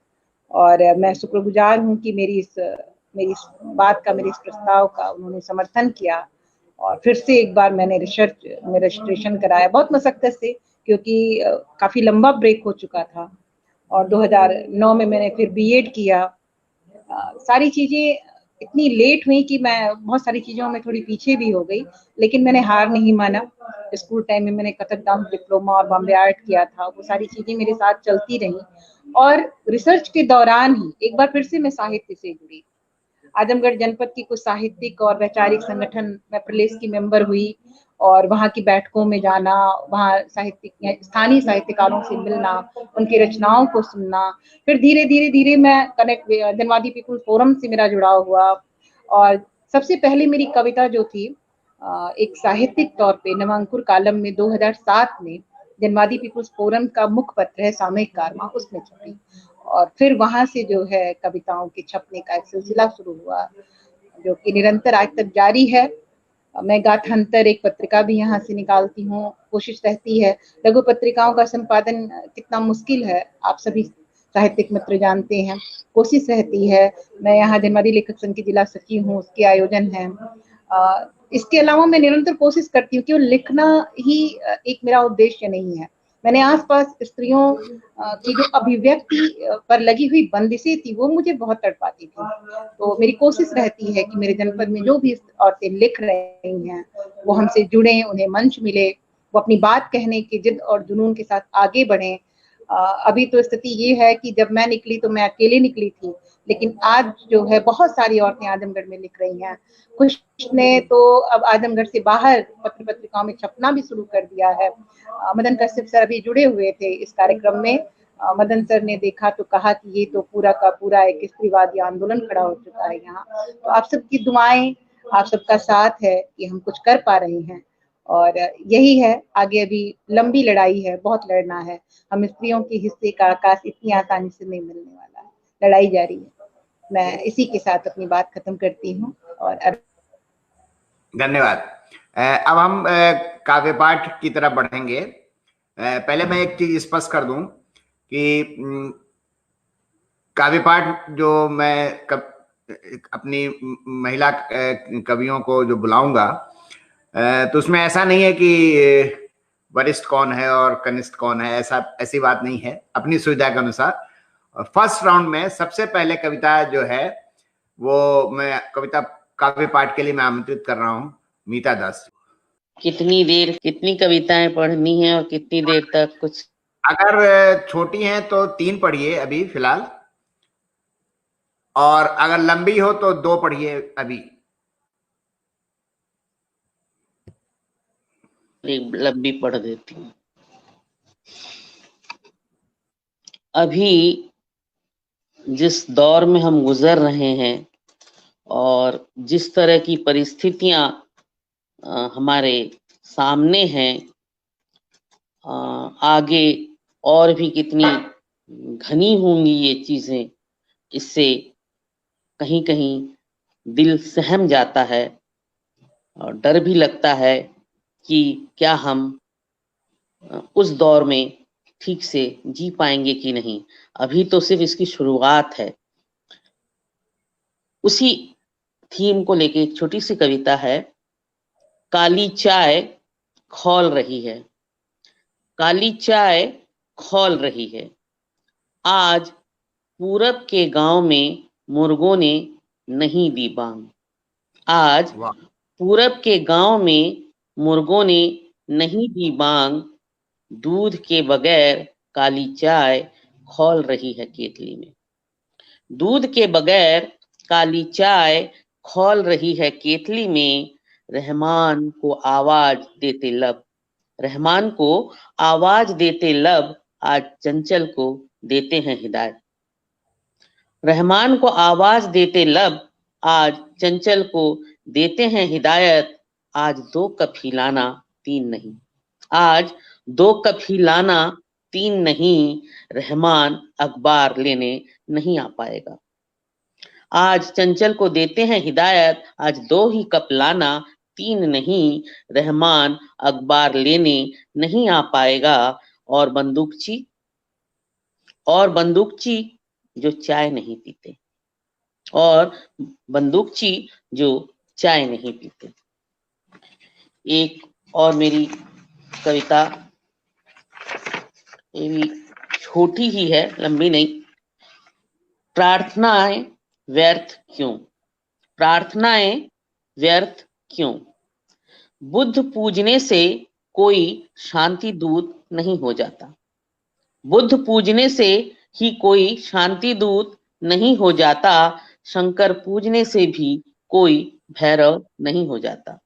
और मैं शुक्रगुजार हूँ कि मेरी इस बात का, मेरे इस प्रस्ताव का उन्होंने समर्थन किया। और फिर से एक बार मैंने रिसर्च में रजिस्ट्रेशन कराया, बहुत मशक्कत से, क्योंकि काफी लंबा ब्रेक हो चुका था। और 2009 में मैंने फिर बीएड किया। सारी चीजें इतनी लेट हुई कि मैं बहुत सारी चीजों में थोड़ी पीछे भी हो गई, लेकिन मैंने हार नहीं माना। स्कूल टाइम में मैंने कथक डांस डिप्लोमा और बॉम्बे आर्ट किया था, वो सारी चीजें मेरे साथ चलती रही। और रिसर्च के दौरान ही एक बार फिर से मैं साहित्य से जुड़ी। आजमगढ़ जनपद की कुछ साहित्यिक और वैचारिक संगठन में प्रलेस की मेंबर हुई, और वहाँ की बैठकों में जाना, वहाँ साहित्यिक स्थानीय साहित्यकारों से मिलना, उनकी रचनाओं को सुनना। फिर धीरे धीरे धीरे मैं कनेक्ट, जनवादी पीपुल फोरम से मेरा जुड़ाव हुआ। और सबसे पहले मेरी कविता जो थी एक साहित्यिक तौर पे नवांकुर कालम में 2007 में, जनवादी पीपुल्स फोरम का मुखपत्र है सामयिक कारवा, उसमें छपी। और फिर वहां से जो है कविताओं के छपने का एक सिलसिला शुरू हुआ, जो कि निरंतर आज तक जारी है। मैं गाथांतर एक पत्रिका भी यहाँ से निकालती हूँ। कोशिश रहती है, लघु पत्रिकाओं का संपादन कितना मुश्किल है आप सभी साहित्यिक मित्र जानते हैं। कोशिश रहती है। मैं यहाँ जनवादी लेखक संघ की जिला सचिव हूँ, उसके आयोजन है। इसके अलावा मैं निरंतर कोशिश करती हूँ कि लिखना ही एक मेरा उद्देश्य नहीं है। मैंने आसपास स्त्रियों की जो अभिव्यक्ति पर लगी हुई बंदिशें थी वो मुझे बहुत तड़पाती थी। तो मेरी कोशिश रहती है कि मेरे जनपद में जो भी औरतें लिख रही हैं वो हमसे जुड़े, उन्हें मंच मिले, वो अपनी बात कहने की जिद और जुनून के साथ आगे बढ़ें। अभी तो स्थिति ये है कि जब मैं निकली तो मैं अकेले निकली थी, लेकिन आज जो है बहुत सारी औरतें आजमगढ़ में लिख रही हैं। कुछ ने तो अब आजमगढ़ से बाहर पत्र पत्रिकाओं में छपना भी शुरू कर दिया है। मदन कश्यप सर अभी जुड़े हुए थे इस कार्यक्रम में। मदन सर ने देखा तो कहा कि ये तो पूरा का पूरा एक स्त्रीवादी आंदोलन खड़ा हो चुका है यहाँ। तो आप सबकी दुआएं, आप सबका साथ है कि हम कुछ कर पा रहे हैं। और यही है, आगे अभी लंबी लड़ाई है, बहुत लड़ना है। हम स्त्रियों के हिस्से का आकाश इतनी आसानी से नहीं मिलने वाला है। लड़ाई जारी है। मैं इसी के साथ अपनी बात खत्म करती हूँ। और धन्यवाद। अब हम काव्य पाठ की तरफ बढ़ेंगे। पहले मैं एक चीज स्पष्ट कर दूं कि काव्य पाठ जो मैं अपनी महिला कवियों को जो बुलाऊंगा, तो उसमें ऐसा नहीं है कि वरिष्ठ कौन है और कनिष्ठ कौन है, ऐसी बात नहीं है। अपनी सुविधा के अनुसार फर्स्ट राउंड में सबसे पहले कविता जो है वो मैं कविता काव्य पाठ के लिए मैं आमंत्रित कर रहा हूँ मीता दास। कितनी देर कितनी कविताएं पढ़नी है और कितनी देर तक? कुछ अगर छोटी हैं तो 3 पढ़िए अभी फिलहाल, और अगर लंबी हो तो 2 पढ़िए अभी। एक लंबी पढ़ देती हूँ। अभी जिस दौर में हम गुजर रहे हैं और जिस तरह की परिस्थितियां हमारे सामने हैं, आगे और भी कितनी घनी होंगी ये चीजें, इससे कहीं कहीं दिल सहम जाता है और डर भी लगता है कि क्या हम उस दौर में ठीक से जी पाएंगे कि नहीं। अभी तो सिर्फ इसकी शुरुआत है। उसी थीम को लेके एक छोटी सी कविता है। काली चाय खौल रही है, काली चाय खौल रही है, आज पूरब के गांव में मुर्गों ने नहीं दी बांग। आज पूरब के गांव में मुर्गों ने नहीं दी बांग, दूध के बगैर काली चाय खौल रही है केतली में। दूध के बगैर काली चाय खौल रही है केतली में, रहमान को आवाज देते लब, रहमान को आवाज देते लब, आज चंचल को देते हैं हिदायत। रहमान को आवाज देते लब, आज चंचल को देते हैं हिदायत, आज 2 कप ही लाना 3 नहीं, आज 2 कप ही लाना 3 नहीं, रहमान अखबार लेने नहीं आ पाएगा। आज चंचल को देते हैं हिदायत, आज 2 ही कप लाना 3 नहीं, रहमान अखबार लेने नहीं आ पाएगा। और बंदूकची जो चाय नहीं पीते, और बंदूकची जो चाय नहीं पीते। एक और मेरी कविता, ये भी छोटी ही है, लंबी नहीं। प्रार्थनाएं व्यर्थ क्यों, प्रार्थनाएं व्यर्थ क्यों, बुद्ध पूजने से कोई शांति दूत नहीं हो जाता, बुद्ध पूजने से ही कोई शांति दूत नहीं हो जाता, शंकर पूजने से भी कोई भैरव नहीं हो जाता,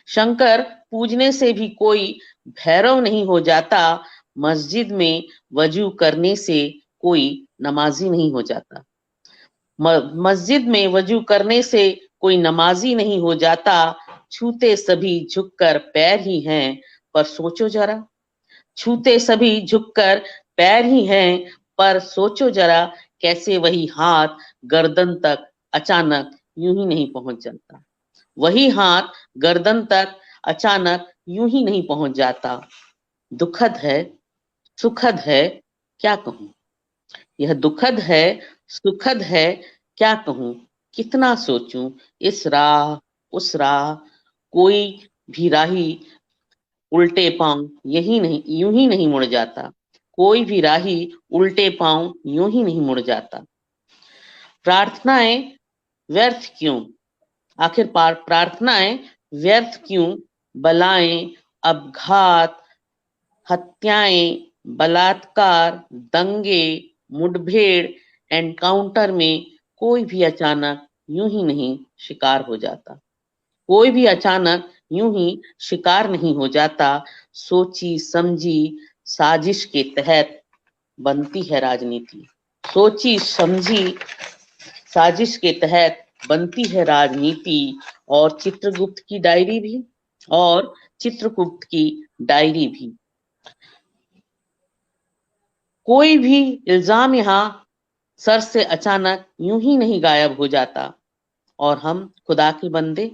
शंकर पूजने से भी कोई भैरव नहीं हो जाता, मस्जिद में वजू करने से कोई नमाजी नहीं हो जाता, मस्जिद में वजू करने से कोई नमाजी नहीं हो जाता, छूते सभी झुककर पैर ही हैं, पर सोचो जरा, छूते सभी झुककर पैर ही हैं, पर सोचो जरा, कैसे वही हाथ गर्दन तक अचानक यूं ही नहीं पहुंच जाता, वही हाथ गर्दन तक अचानक यूं ही नहीं पहुंच जाता। दुखद है सुखद है क्या कहूं, यह दुखद है सुखद है क्या कहूं, कितना सोचूं इस राह उस राह, कोई भी राही उल्टे पांव यूं ही नहीं मुड़ जाता, कोई भी राही उल्टे पांव यूं ही नहीं मुड़ जाता। प्रार्थनाएं व्यर्थ क्यों, आखिर प्रार्थनाएं व्यर्थ क्यों, बलाएं अपघात हत्याएं बलात्कार दंगे मुठभेड़ एनकाउंटर में कोई भी अचानक यूं ही नहीं शिकार हो जाता, कोई भी अचानक यूं ही शिकार नहीं हो जाता, सोची समझी साजिश के तहत बनती है राजनीति, सोची समझी साजिश के तहत बनती है राजनीति, और चित्रगुप्त की डायरी भी, और चित्रगुप्त की डायरी भी। कोई भी इल्जाम यहाँ सर से अचानक यूं ही नहीं गायब हो जाता, और हम खुदा के बंदे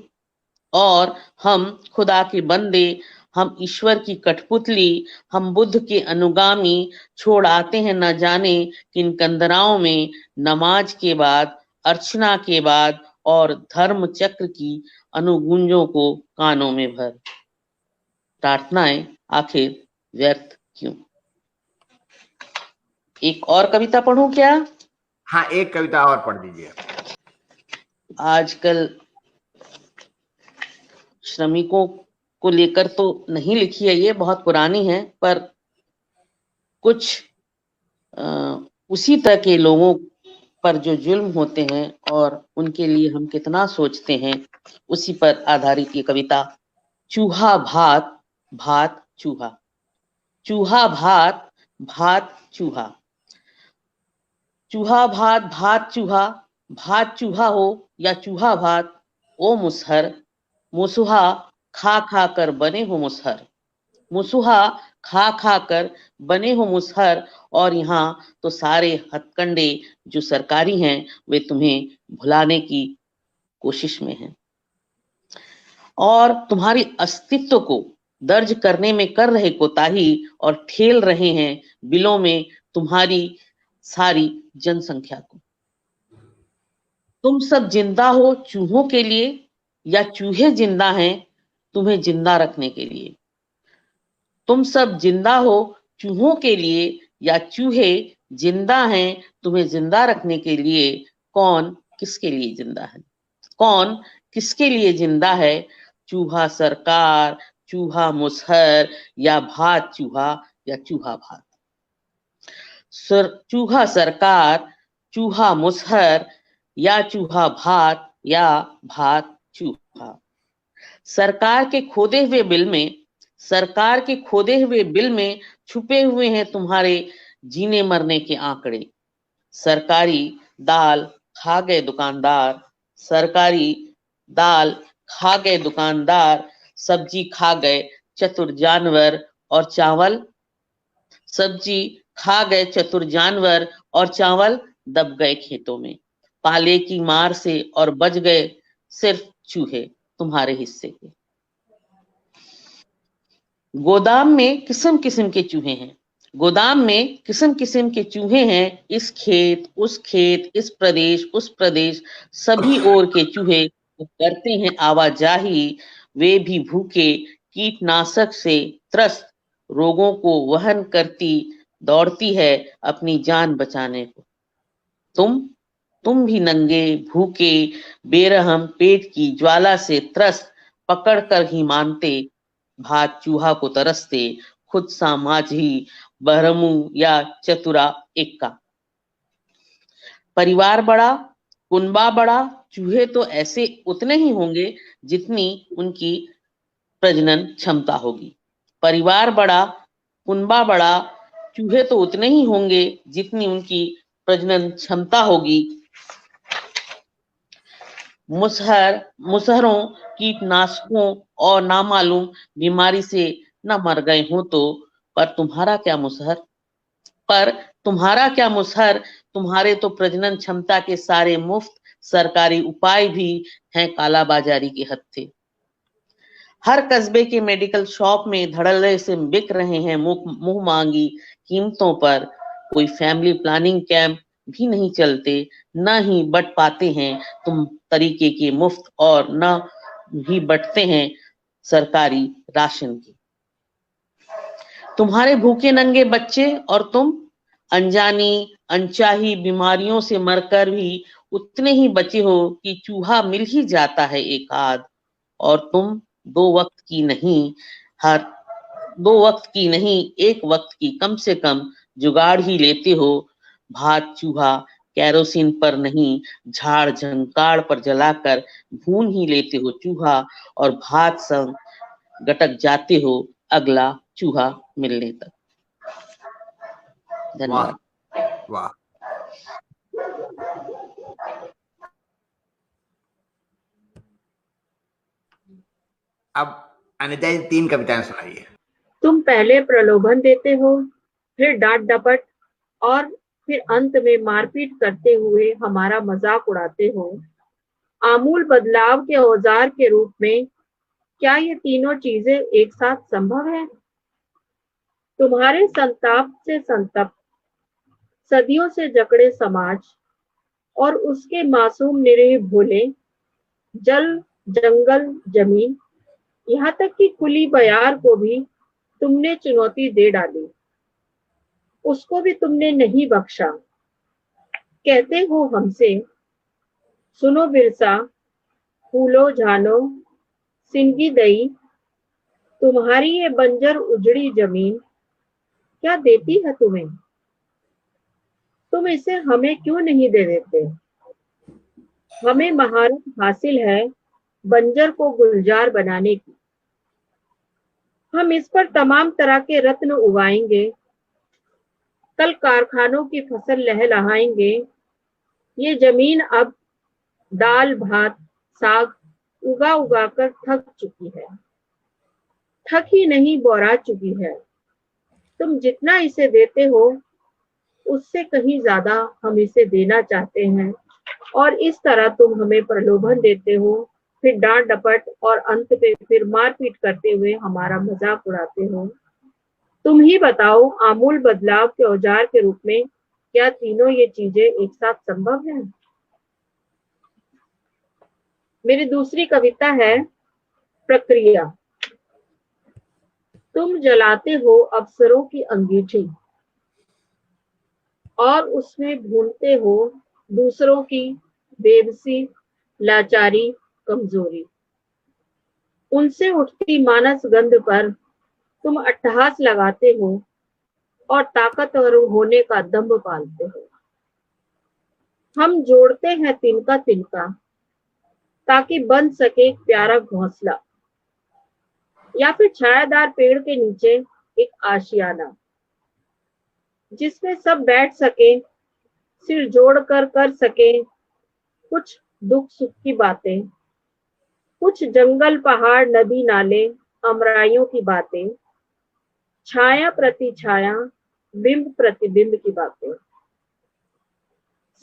और हम खुदा के बंदे, हम ईश्वर की कठपुतली, हम बुद्ध के अनुगामी छोड़ आते हैं न जाने किन कंदराओं में, नमाज के बाद, अर्चना के बाद और धर्म चक्र की अनुगूंजों को कानों में भर। प्रार्थनाएं आखिर व्यर्थ क्यों? एक और कविता पढ़ूं क्या? हाँ, एक कविता और पढ़ दीजिए। आजकल श्रमिकों को लेकर तो नहीं लिखी है, ये बहुत पुरानी है, पर कुछ उसी तरह के लोगों पर जो जुल्म होते हैं और उनके लिए हम कितना सोचते हैं, उसी पर आधारित ये कविता। चूहा भात, भात चूहा, चूहा भात, भात चूहा, चूहा भात, भात चूहा, भात चूहा हो या चूहा भात, ओ मुसहर, मुसुहा खा खा कर बने हो मुसहर, मुसुहा खा खा कर बने हो मुसहर। और यहाँ तो सारे हथकंडे जो सरकारी हैं वे तुम्हें भुलाने की कोशिश में हैं और तुम्हारी अस्तित्व को दर्ज करने में कर रहे कोताही और ठेल रहे हैं बिलों में तुम्हारी सारी जनसंख्या को। तुम सब जिंदा हो चूहों के लिए या चूहे जिंदा हैं तुम्हें जिंदा रखने के लिए? तुम सब जिंदा हो चूहों के लिए या चूहे जिंदा हैं तुम्हें जिंदा रखने के लिए? कौन किसके लिए जिंदा है? कौन किसके लिए जिंदा है? चूहा सरकार, चूहा मुसहर या भात चूहा या चूहा भात? चूहा सरकार, चूहा मुसहर या चूहा भात या भात चूहा? सरकार के खोदे हुए बिल में, सरकार के खोदे हुए बिल में छुपे हुए हैं तुम्हारे जीने मरने के आंकड़े। सरकारी दाल खा गए दुकानदार, सरकारी दाल खा गए दुकानदार, सब्जी खा गए चतुर जानवर और चावल, सब्जी खा गए चतुर जानवर और चावल दब गए खेतों में पाले की मार से और बच गए सिर्फ चूहे तुम्हारे हिस्से के। गोदाम में किस्म किस्म के चूहे हैं, गोदाम में किस्म किस्म के चूहे हैं, इस खेत उस खेत, इस प्रदेश उस प्रदेश, सभी ओर के चूहे करते हैं आवाजाही। वे भी भूखे कीटनाशक से त्रस्त रोगों को वहन करती दौड़ती है अपनी जान बचाने को। तुम भी नंगे भूखे बेरहम पेट की ज्वाला से त्रस्त पकड़ कर ही मानते भात चूहा को तरसते, खुद सा माझी बहरमू या चतुरा एक्का। परिवार बड़ा कुनबा बड़ा, चूहे तो ऐसे उतने ही होंगे जितनी उनकी प्रजनन क्षमता होगी। परिवार बड़ा कुनबा बड़ा, चूहे तो उतने ही होंगे जितनी उनकी प्रजनन क्षमता होगी। मुसहरों कीटनाशकों और नामालूम बीमारी से न मर गए हो तो, पर तुम्हारा क्या मुसहर, पर तुम्हारा क्या मुसहर, तुम्हारे तो प्रजनन क्षमता के सारे मुफ्त सरकारी उपाय भी हैं कालाबाजारी के हत्थे। हर कस्बे के मेडिकल शॉप में धड़ल्ले से बिक रहे हैं मुंह मांगी कीमतों पर। कोई फैमिली प्लानिंग कैंप भी नहीं चलते, न ही बट पाते हैं तुम तरीके के मुफ्त और न ही बटते हैं सरकारी राशन की। तुम्हारे भूखे नंगे बच्चे और तुम अनजानी अनचाही बीमारियों से मरकर भी उतने ही बचे हो कि चूहा मिल ही जाता है एक आध। और तुम दो वक्त की नहीं एक वक्त की कम से कम जुगाड़ ही लेते हो। भात चूहा कैरोसिन पर नहीं झाड़ झंकाड़ पर जलाकर भून ही लेते हो चूहा और भात संग गटक जाते हो अगला चूहा मिलने तक। धन्यवाद। वाह। अब अनिता जी 3 कविताएं सुनाइए। तुम पहले प्रलोभन देते हो, फिर डांट डपट और फिर अंत में मारपीट करते हुए हमारा मजाक उड़ाते हो। आमूल बदलाव के औजार के रूप में क्या ये तीनों चीजें एक साथ संभव है? तुम्हारे संताप से संतप्त, सदियों से जकड़े समाज और उसके मासूम निरीह भोले, जल, जंगल, जमीन, यहाँ तक कि कुली बयार को भी तुमने चुनौती दे डाली। उसको भी तुमने नहीं बख्शा। कहते हो हमसे, सुनो बिरसा, फूलो झानो, सिंगी दई, तुम्हारी ये बंजर उजड़ी जमीन क्या देती है तुम्हें? तुम इसे हमें क्यों नहीं दे देते? हमें महारत हासिल है बंजर को गुलजार बनाने की। हम इस पर तमाम तरह के रत्न उगाएंगे, कल कारखानों की फसल लहलहाएंगे। ये जमीन अब दाल भात साग उगा उगा कर थक चुकी है, थक ही नहीं बौरा चुकी है। तुम जितना इसे देते हो उससे कहीं ज्यादा हम इसे देना चाहते हैं, और इस तरह तुम हमें प्रलोभन देते हो, फिर डांट डपट और अंत पे फिर मारपीट करते हुए हमारा मजाक उड़ाते हो। तुम ही बताओ, आमूल बदलाव के औजार के रूप में क्या तीनों ये चीजें एक साथ संभव हैं? मेरी दूसरी कविता है प्रक्रिया। तुम जलाते हो अफसरों की अंगीठी और उसमें भूनते हो दूसरों की बेबसी, लाचारी, कमजोरी। उनसे उठती मानस गंध पर तुम अट्टहास लगाते हो और ताकतवर होने का दंभ पालते हो। हम जोड़ते हैं तिनका तिनका ताकि बन सके एक प्यारा घोंसला, या फिर छायादार पेड़ के नीचे एक आशियाना जिसमें सब बैठ सके, सिर जोड़कर कर सके कुछ दुख सुख की बातें, कुछ जंगल पहाड़ नदी नाले अमराइयों की बातें, छाया प्रति छाया बिंब प्रतिबिंब की बातें।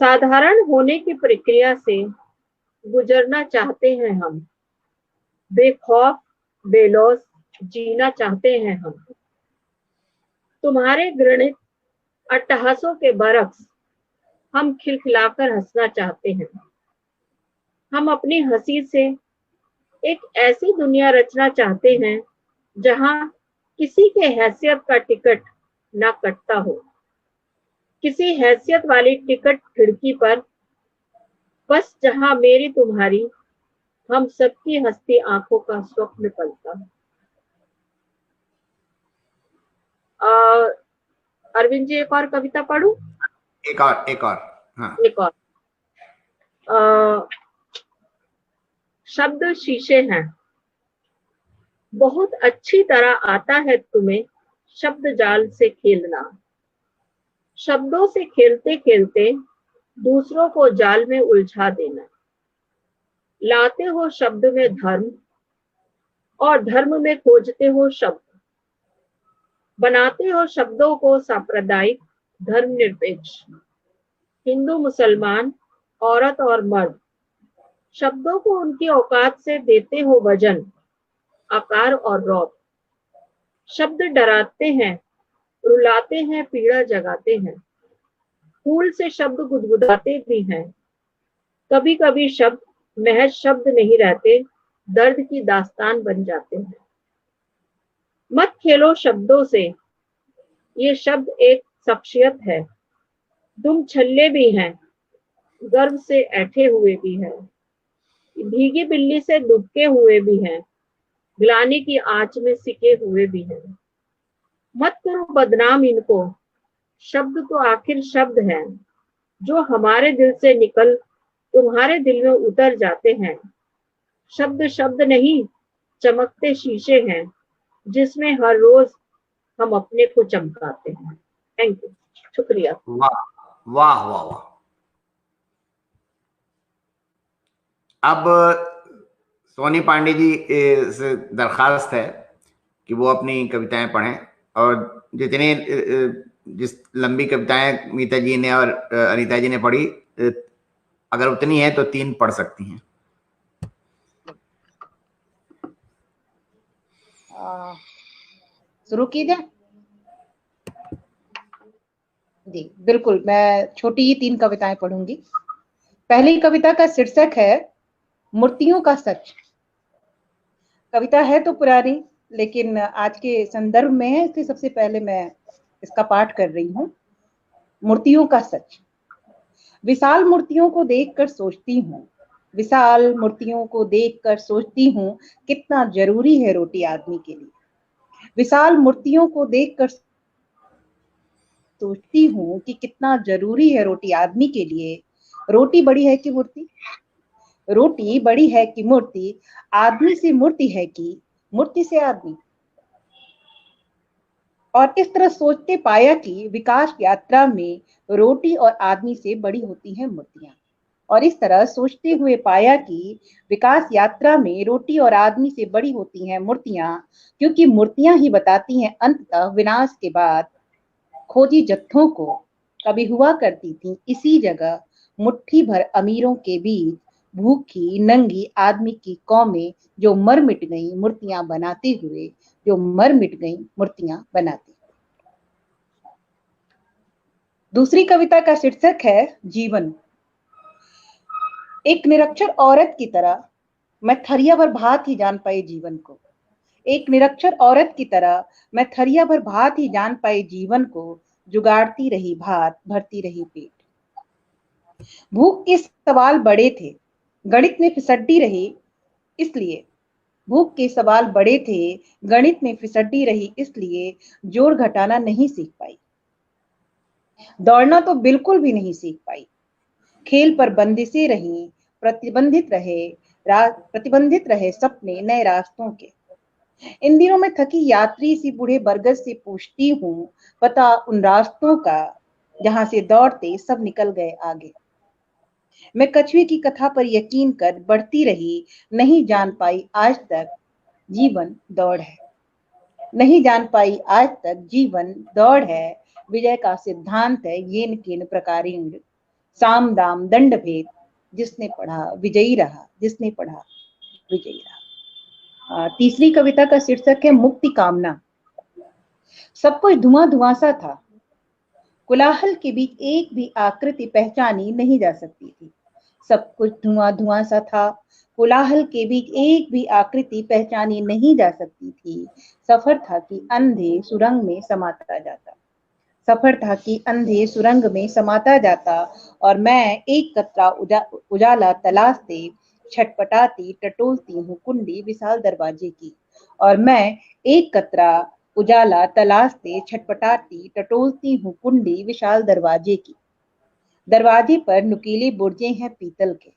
साधारण होने की प्रक्रिया से गुजरना चाहते हैं हम, बेखौफ बेलौस जीना चाहते हैं हम। तुम्हारे घृणित अट्टहासों के बरक्स हम खिलखिलाकर हंसना चाहते हैं। हम अपनी हंसी से एक ऐसी दुनिया रचना चाहते हैं जहां किसी के हैसियत का टिकट ना कटता हो, किसी हैसियत वाली टिकट खिड़की पर, बस जहां मेरी तुम्हारी हम सबकी हंसती आंखों का स्वप्न पलता है। अरविंद जी, एक और कविता पढ़ूं? एक और हाँ। एक और। शब्द शीशे हैं, बहुत अच्छी तरह आता है तुम्हें शब्द जाल से खेलना। शब्दों से खेलते खेलते दूसरों को जाल में उलझा देना। लाते हो शब्द में धर्म और धर्म में खोजते हो शब्द। बनाते हो शब्दों को सांप्रदायिक, धर्मनिरपेक्ष, हिंदू मुसलमान, औरत और मर्द। शब्दों को उनकी औकात से देते हो वजन, आकार और रौब। शब्द डराते हैं, रुलाते हैं, पीड़ा जगाते हैं। फूल से शब्द गुदगुदाते भी हैं। कभी कभी शब्द महज शब्द नहीं रहते, दर्द की दास्तान बन जाते हैं। मत खेलो शब्दों से, ये शब्द एक शख्सियत है। तुम छल्ले भी हैं, गर्व से ऐठे हुए भी हैं, भीगी बिल्ली से दुबके हुए भी हैं, ग्लानि की आंच में सिके हुए भी हैं। मत करो बदनाम इनको, शब्द तो आखिर शब्द हैं जो हमारे दिल से निकल तुम्हारे दिल में उतर जाते हैं। शब्द शब्द नहीं, चमकते शीशे हैं जिसमें हर रोज हम अपने को चमकाते हैं। थैंक यू, शुक्रिया। वाह वाह वाह वाह। अब सोनी पांडे जी से दरखास्त है कि वो अपनी कविताएं पढ़ें, और जिस लंबी कविताएं मीता जी ने और अनीता जी ने पढ़ी, अगर उतनी है तो 3 पढ़ सकती हैं। शुरू की जाए? जी बिल्कुल, मैं छोटी ही 3 कविताएं पढ़ूंगी। पहली कविता का शीर्षक है मूर्तियों का सच। कविता है तो पुरानी, लेकिन आज के संदर्भ में है, इसलिए सबसे पहले मैं इसका पाठ कर रही हूँ। मूर्तियों का सच। विशाल मूर्तियों को देखकर सोचती हूँ, विशाल मूर्तियों को देखकर सोचती हूँ, कितना जरूरी है रोटी आदमी के लिए। विशाल मूर्तियों को देखकर सोचती हूँ कि कितना जरूरी है रोटी आदमी के लिए। रोटी बड़ी है कि मूर्ति? रोटी बड़ी है कि मूर्ति? आदमी से मूर्ति है कि मूर्ति से आदमी? और इस तरह सोचते पाया कि विकास यात्रा में रोटी और आदमी से बड़ी होती हैं मूर्तियां। और इस तरह सोचते हुए पाया कि विकास यात्रा में रोटी और आदमी से बड़ी होती हैं मूर्तियां, क्योंकि मूर्तियां ही बताती हैं अंततः विनाश के बाद खोजी जत्थों को कभी हुआ करती थी इसी जगह मुट्ठी भर अमीरों के बीच भूखी नंगी आदमी की कौमें जो मर मिट गई मूर्तियां बनाते हुए, जो मर मिट गई मूर्तियां बनाते। दूसरी कविता का शीर्षक है जीवन। एक निरक्षर औरत की तरह मैं थरिया भर भात ही जान पाई जीवन को। एक निरक्षर औरत की तरह मैं थरिया भर भात ही जान पाई जीवन को, जुगाड़ती रही भात भरती रही पेट। भूख के सवाल बड़े थे, गणित में फिसड्डी रही इसलिए। भूख के सवाल बड़े थे, गणित में फिसड्डी रही इसलिए जोड़ घटाना नहीं सीख पाई। दौड़ना तो बिल्कुल भी नहीं सीख पाई। खेल पर बंदिशें रही, प्रतिबंधित रहे सपने नए रास्तों के। इन दिनों में थकी यात्री सी बूढ़े बरगद से पूछती हूँ पता उन रास्तों का जहां से दौड़ते सब निकल गए आगे। मैं कछुए की कथा पर यकीन कर बढ़ती रही, नहीं जान पाई आज तक जीवन दौड़ है। नहीं जान पाई आज तक जीवन दौड़ है। विजय का सिद्धांत है येन केन प्रकारेण, साम दाम दंड भेद। जिसने पढ़ा विजयी रहा, जिसने पढ़ा विजयी रहा। तीसरी कविता का शीर्षक है मुक्ति कामना। सब कुछ धुआं धुआं सा था, कोलाहल के बीच एक भी आकृति पहचानी नहीं जा सकती थी। सब कुछ धुआं धुआं सा था, कोलाहल के बीच एक भी आकृति पहचानी नहीं जा सकती थी। सफर था कि अंधे सुरंग में समाता जाता, सफर था कि अंधे सुरंग में समाता जाता। और मैं एक कतरा उजाला तलाशते छटपटाती टटोलती हूँ कुंडी विशाल दरवाजे की। और मैं एक कतरा उजाला तलाशते छटपटाती टटोलती हूँ कुंडी विशाल दरवाजे की। दरवाजे पर नुकीले बुर्जे हैं पीतल के,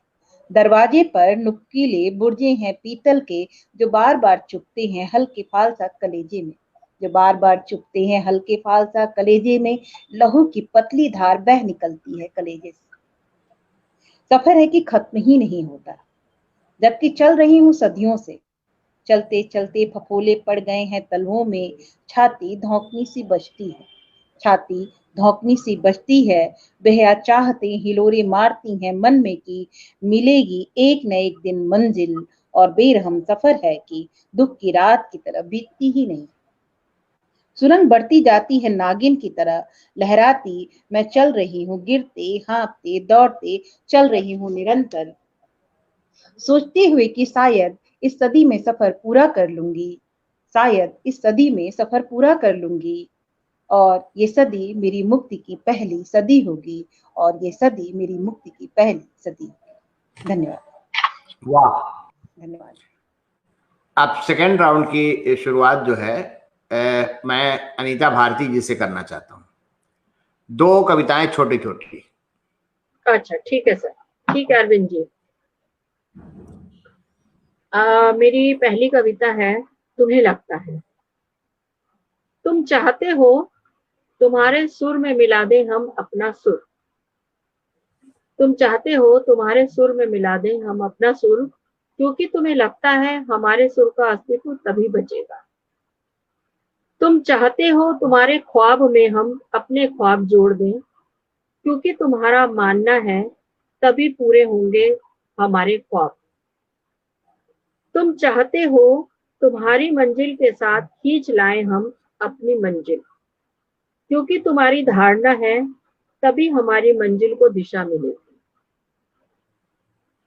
दरवाजे पर नुकीले बुर्जे हैं पीतल के, जो बार बार चुभते हैं हल्के फालसा कलेजे में, जो बार बार चुभते हैं हल्के फालसा कलेजे में। लहू की पतली धार बह निकलती है कलेजे से। सफर है कि खत्म ही नहीं होता, जबकि चल रही हूँ सदियों से। चलते चलते फफोले पड़ गए हैं तलवों में, छाती धौंकनी सी बजती है, छाती धौंकनी सी बजती है। बेहया चाहते हिलोरे मारती हैं मन में कि मिलेगी एक न एक दिन मंजिल। और बेरहम सफर है कि दुख की रात की तरह बीतती ही नहीं। सुरंग बढ़ती जाती है नागिन की तरह लहराती मैं चल रही हूँ, गिरते हाँपते दौड़ते चल रही हूँ निरंतर, सोचते हुए कि शायद इस सदी में सफर पूरा कर लूंगी, शायद इस सदी में सफर पूरा कर लूंगी। और ये सदी मेरी मुक्ति की पहली सदी होगी, और ये सदी मेरी मुक्ति की पहली सदी। धन्यवाद। वाह। धन्यवाद। अब सेकेंड राउंड की शुरुआत जो है मैं अनीता भारती जी से करना चाहता हूँ। 2 कविताएं छोटी छोटी। अच्छा ठीक है सर, ठीक है अरविंद जी। मेरी पहली कविता है तुम्हें लगता है। तुम चाहते हो तुम्हारे सुर में मिला दे हम अपना सुर, तुम चाहते हो तुम्हारे सुर में मिला दे हम अपना सुर, क्योंकि तुम्हें लगता है हमारे सुर का अस्तित्व तभी बचेगा। तुम चाहते हो तुम्हारे ख्वाब में हम अपने ख्वाब जोड़ दें, क्योंकि तुम्हारा मानना है तभी पूरे होंगे हमारे ख्वाब। तुम चाहते हो तुम्हारी मंजिल के साथ खींच लाएं हम अपनी मंजिल, क्योंकि तुम्हारी धारणा है तभी हमारी मंजिल को दिशा मिलेगी।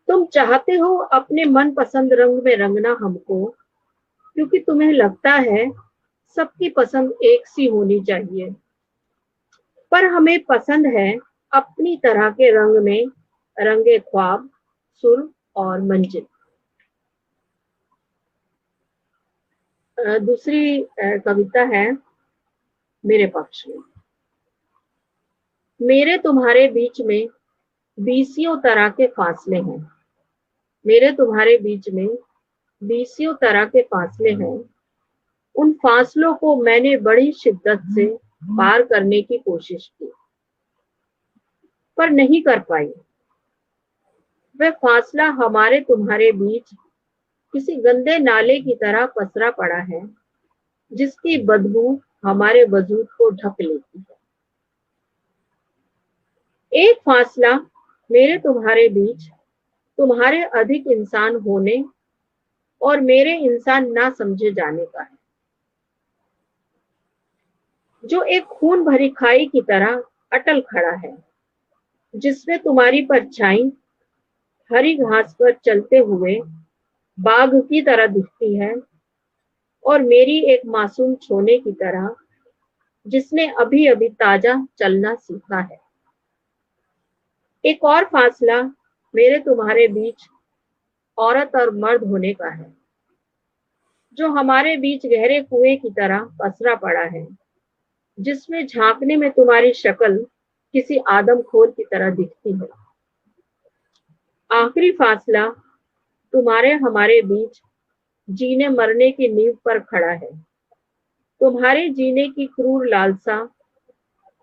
तुम चाहते हो अपने मनपसंद रंग में रंगना हमको, क्योंकि तुम्हें लगता है सबकी पसंद एक सी होनी चाहिए, पर हमें पसंद है अपनी तरह के रंग में रंगे ख्वाब, सुर और मंजिल। दूसरी कविता है मेरे पक्ष में। मेरे तुम्हारे बीच में बीसियों तरह के फासले हैं, मेरे तुम्हारे बीच में बीसियों तरह के फासले हैं। उन फासलों को मैंने बड़ी शिद्दत से पार करने की कोशिश की, पर नहीं कर पाई। वह फासला हमारे तुम्हारे बीच किसी गंदे नाले की तरह पसरा पड़ा है, जिसकी बदबू हमारे वजूद को ढक लेती है। एक फासला मेरे तुम्हारे बीच तुम्हारे अधिक इंसान होने और मेरे इंसान ना समझे जाने का है, जो एक खून भरी खाई की तरह अटल खड़ा है, जिसमें तुम्हारी परछाई हरी घास पर चलते हुए बाघ की तरह दिखती है और मेरी एक मासूम छोने की तरह, जिसने अभी अभी ताजा चलना सीखा है। एक और फासला मेरे तुम्हारे बीच औरत और मर्द होने का है, जो हमारे बीच गहरे कुएं की तरह पसरा पड़ा है, जिसमें झांकने में तुम्हारी शक्ल किसी आदमखोर की तरह दिखती है। आखिरी फासला तुम्हारे हमारे बीच जीने मरने की नींव पर खड़ा है, तुम्हारे जीने की क्रूर लालसा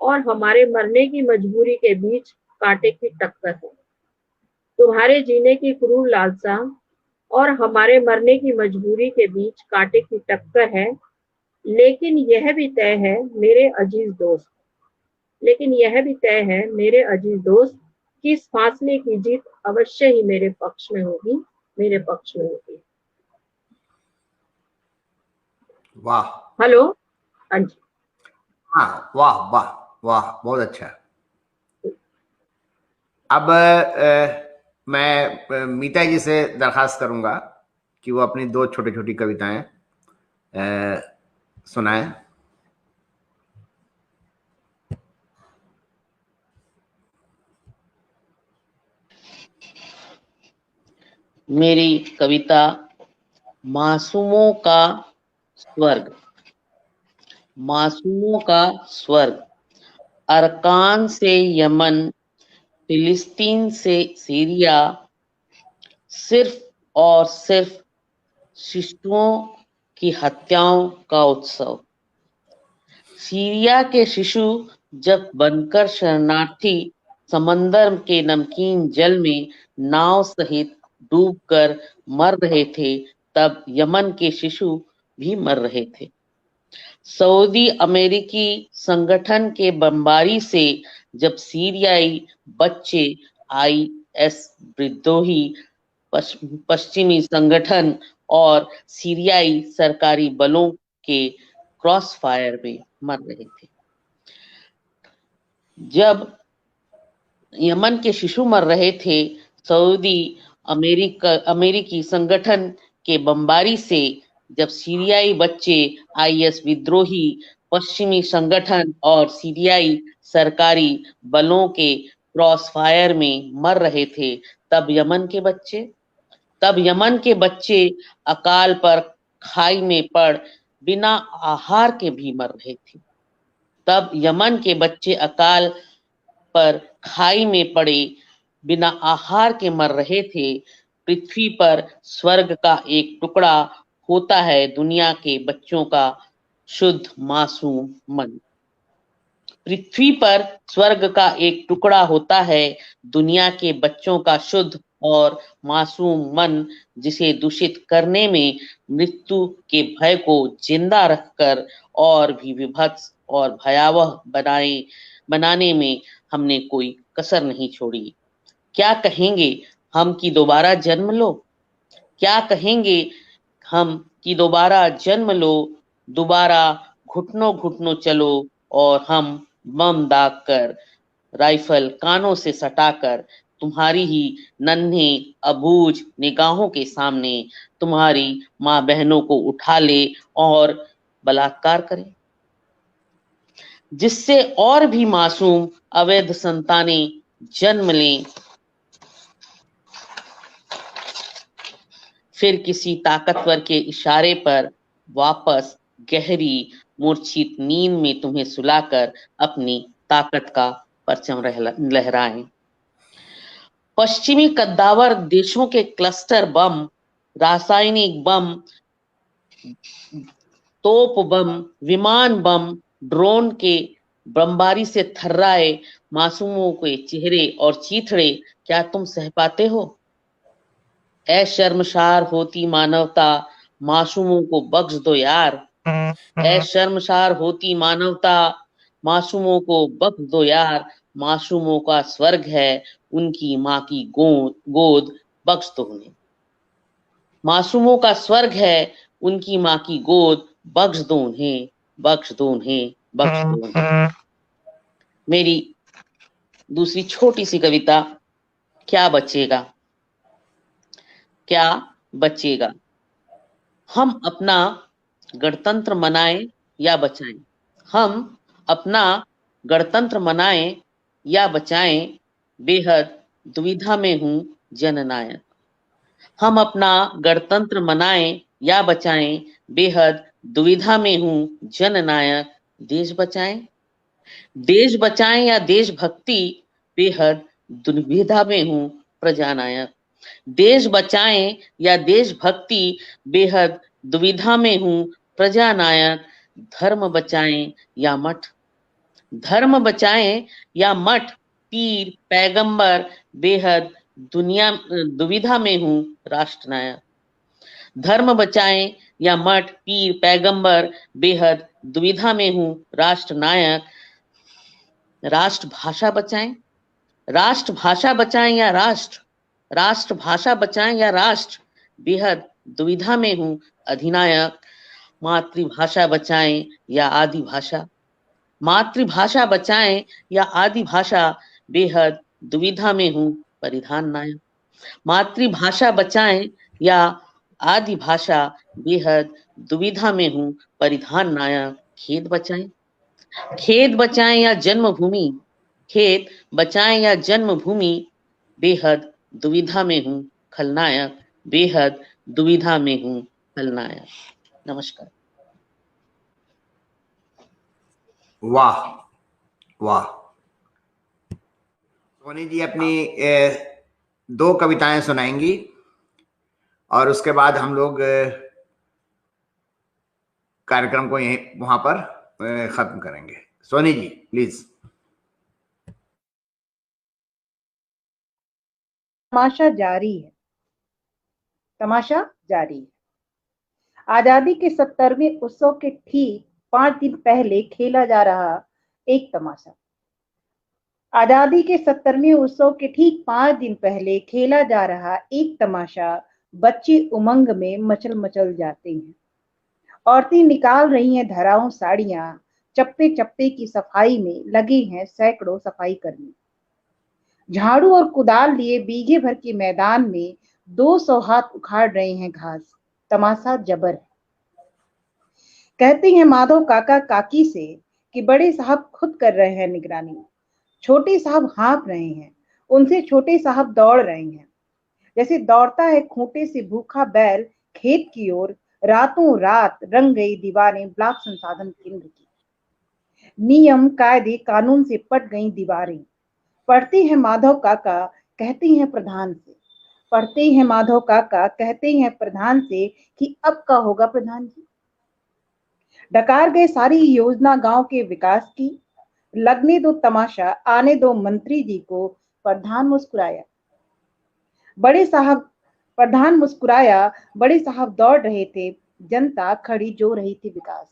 और हमारे मरने की मजबूरी के बीच कांटे की टक्कर है। तुम्हारे जीने की क्रूर लालसा और हमारे मरने की मजबूरी के बीच कांटे की टक्कर है, लेकिन यह भी तय है मेरे अजीज दोस्त, लेकिन यह भी तय है मेरे अजीज दोस्त कि इस फासले की जीत अवश्य ही मेरे पक्ष में होगी, मेरे पक्ष में होगी। वाह। हेलो। हाँ जी। हाँ, वाह वाह वाह, बहुत अच्छा। अब मैं मीता जी से दरखास्त करूंगा कि वो अपनी दो छोटी छोटी कविताएं सुनाएं। मेरी कविता मासूमों का स्वर्ग। मासूमों का स्वर्ग। अरकान से यमन, फिलिस्तीन से सीरिया, सिर्फ और सिर्फ शिशुओं की हत्याओं का उत्सव। सीरिया के शिशु जब बनकर शरणार्थी समंदर के नमकीन जल में नाव सहित डूबकर मर रहे थे, तब यमन के शिशु भी मर रहे थे। सऊदी अमेरिकी संगठन के बमबारी से जब सीरियाई बच्चे आईएस विद्रोही पश्चिमी संगठन और सीरियाई सरकारी बलों के क्रॉस फायर में मर रहे थे, जब यमन के शिशु मर रहे थे, सऊदी अमेरिकी संगठन के बमबारी से जब सीरियाई बच्चे आईएस विद्रोही पश्चिमी संगठन और सीरियाई सरकारी बलों के क्रॉस फायर में मर रहे थे, तब यमन के बच्चे अकाल पर खाई में पड़ बिना आहार के भी मर रहे थे। तब यमन के बच्चे अकाल पर खाई में पड़े बिना आहार के मर रहे थे। पृथ्वी पर स्वर्ग का एक टुकड़ा होता है दुनिया के बच्चों का शुद्ध मासूम मन। पृथ्वी पर स्वर्ग का एक टुकड़ा होता है दुनिया के बच्चों का शुद्ध और मासूम मन, जिसे दूषित करने में, मृत्यु के भय को जिंदा रखकर और भी विभत्स और भयावह बनाने में हमने कोई कसर नहीं छोड़ी। क्या कहेंगे हम कि दोबारा जन्म लो? क्या कहेंगे हम कि दोबारा जन्म लो, दोबारा घुटनों घुटनों चलो, और हम बम दाग कर, राइफल कानों से सटाकर तुम्हारी ही नन्हे अबूझ निगाहों के सामने तुम्हारी माँ बहनों को उठा ले और बलात्कार करे, जिससे और भी मासूम अवैध संतानें जन्म लें, फिर किसी ताकतवर के इशारे पर वापस गहरी मूर्छित नींद में तुम्हें सुलाकर अपनी ताकत का परचम लहराएं। पश्चिमी कद्दावर देशों के क्लस्टर बम, रासायनिक बम, तोप बम, विमान बम, ड्रोन के बमबारी से थर्राए मासूमों के चेहरे और चीथड़े क्या तुम सह पाते हो? ऐ शर्मसार होती मानवता, मासूमों को बख्श दो यार। ऐ शर्मसार होती मानवता, मासूमों को बख्श दो यार। मासूमों का स्वर्ग है उनकी माँ की गोद, बख्श दो उन्हें। मासूमों का स्वर्ग है उनकी माँ की गोद, बख्श दो उन्हें, बख्श दो उन्हें, बख्श दो उन्हें। मेरी दूसरी छोटी सी कविता, क्या बचेगा, क्या बचेगा। हम अपना गणतंत्र मनाएं या बचाएं, हम अपना गणतंत्र मनाएं या बचाएं, बेहद दुविधा में हूं जननायक। हम अपना गणतंत्र मनाएं या बचाएं, बेहद दुविधा में हूं जननायक। देश बचाएं, देश बचाएं या देशभक्ति, बेहद दुविधा में हूं प्रजानायक। देश बचाएं या देशभक्ति, बेहद दुविधा में हूं प्रजानायक। धर्म बचाएं या मठ, धर्म बचाएं या मठ, पीर पैगंबर, बेहद दुविधा में हूं राष्ट्रनायक। धर्म बचाएं या मठ, पीर पैगंबर, बेहद दुविधा में हूं राष्ट्रनायक। राष्ट्रभाषा बचाएं, राष्ट्रभाषा बचाएं या राष्ट्र, राष्ट्रभाषा बचाएं या राष्ट्र, बेहद दुविधा में हूं अधिनायक। मातृभाषा बचाएं या आदि भाषा, मातृभाषा बचाएं या आदि भाषा, बेहद दुविधा में हूं परिधान नायक। मातृभाषा बचाएं या आदि भाषा, बेहद दुविधा में हूं परिधान नायक। खेत बचाएं, खेत बचाएं या जन्मभूमि, खेत बचाएं या जन्मभूमि, बेहद दुविधा में हूं खलनायक, बेहद दुविधा में हूं खलनायक। नमस्कार। वाह वाह। सोनी जी अपनी दो कविताएं सुनाएंगी और उसके बाद हम लोग कार्यक्रम को यहीं वहां पर खत्म करेंगे। सोनी जी प्लीज। तमाशा जारी है, तमाशा जारी है। आजादी के 70वें उत्सव के ठीक 5 दिन पहले खेला जा रहा एक तमाशा, आजादी के 70वें उत्सव के ठीक 5 दिन पहले खेला जा रहा एक तमाशा। बच्चे उमंग में मचल मचल जाते हैं, औरतें निकाल रही हैं धराओं साड़ियां, चप्पे चप्पे की सफाई में लगे हैं सैकड़ों सफाई कर्मी। झाड़ू और कुदाल लिए बीघे भर के मैदान में 200 हाथ उखाड़ रहे हैं घास। तमाशा जबर है। कहते हैं माधव काका काकी से कि बड़े साहब खुद कर रहे हैं निगरानी, छोटे साहब हाँफ रहे हैं, उनसे छोटे साहब दौड़ रहे हैं। जैसे दौड़ता है खूंटे से भूखा बैल खेत की ओर। रातों रात रंग गई दीवारें ब्लॉक संसाधन केंद्र की। नियम कायदे कानून से पट गई दीवारें। पढ़ते हैं माधव काका कहते हैं प्रधान से, पढ़ते हैं माधव काका कहते हैं प्रधान से कि अब का होगा प्रधान जी। डकार गए सारी योजना गांव के विकास की, लगने दो तमाशा आने दो मंत्री जी को। प्रधान मुस्कुराया, बड़े साहब, प्रधान मुस्कुराया, बड़े साहब दौड़ रहे थे। जनता खड़ी जो रही थी विकास,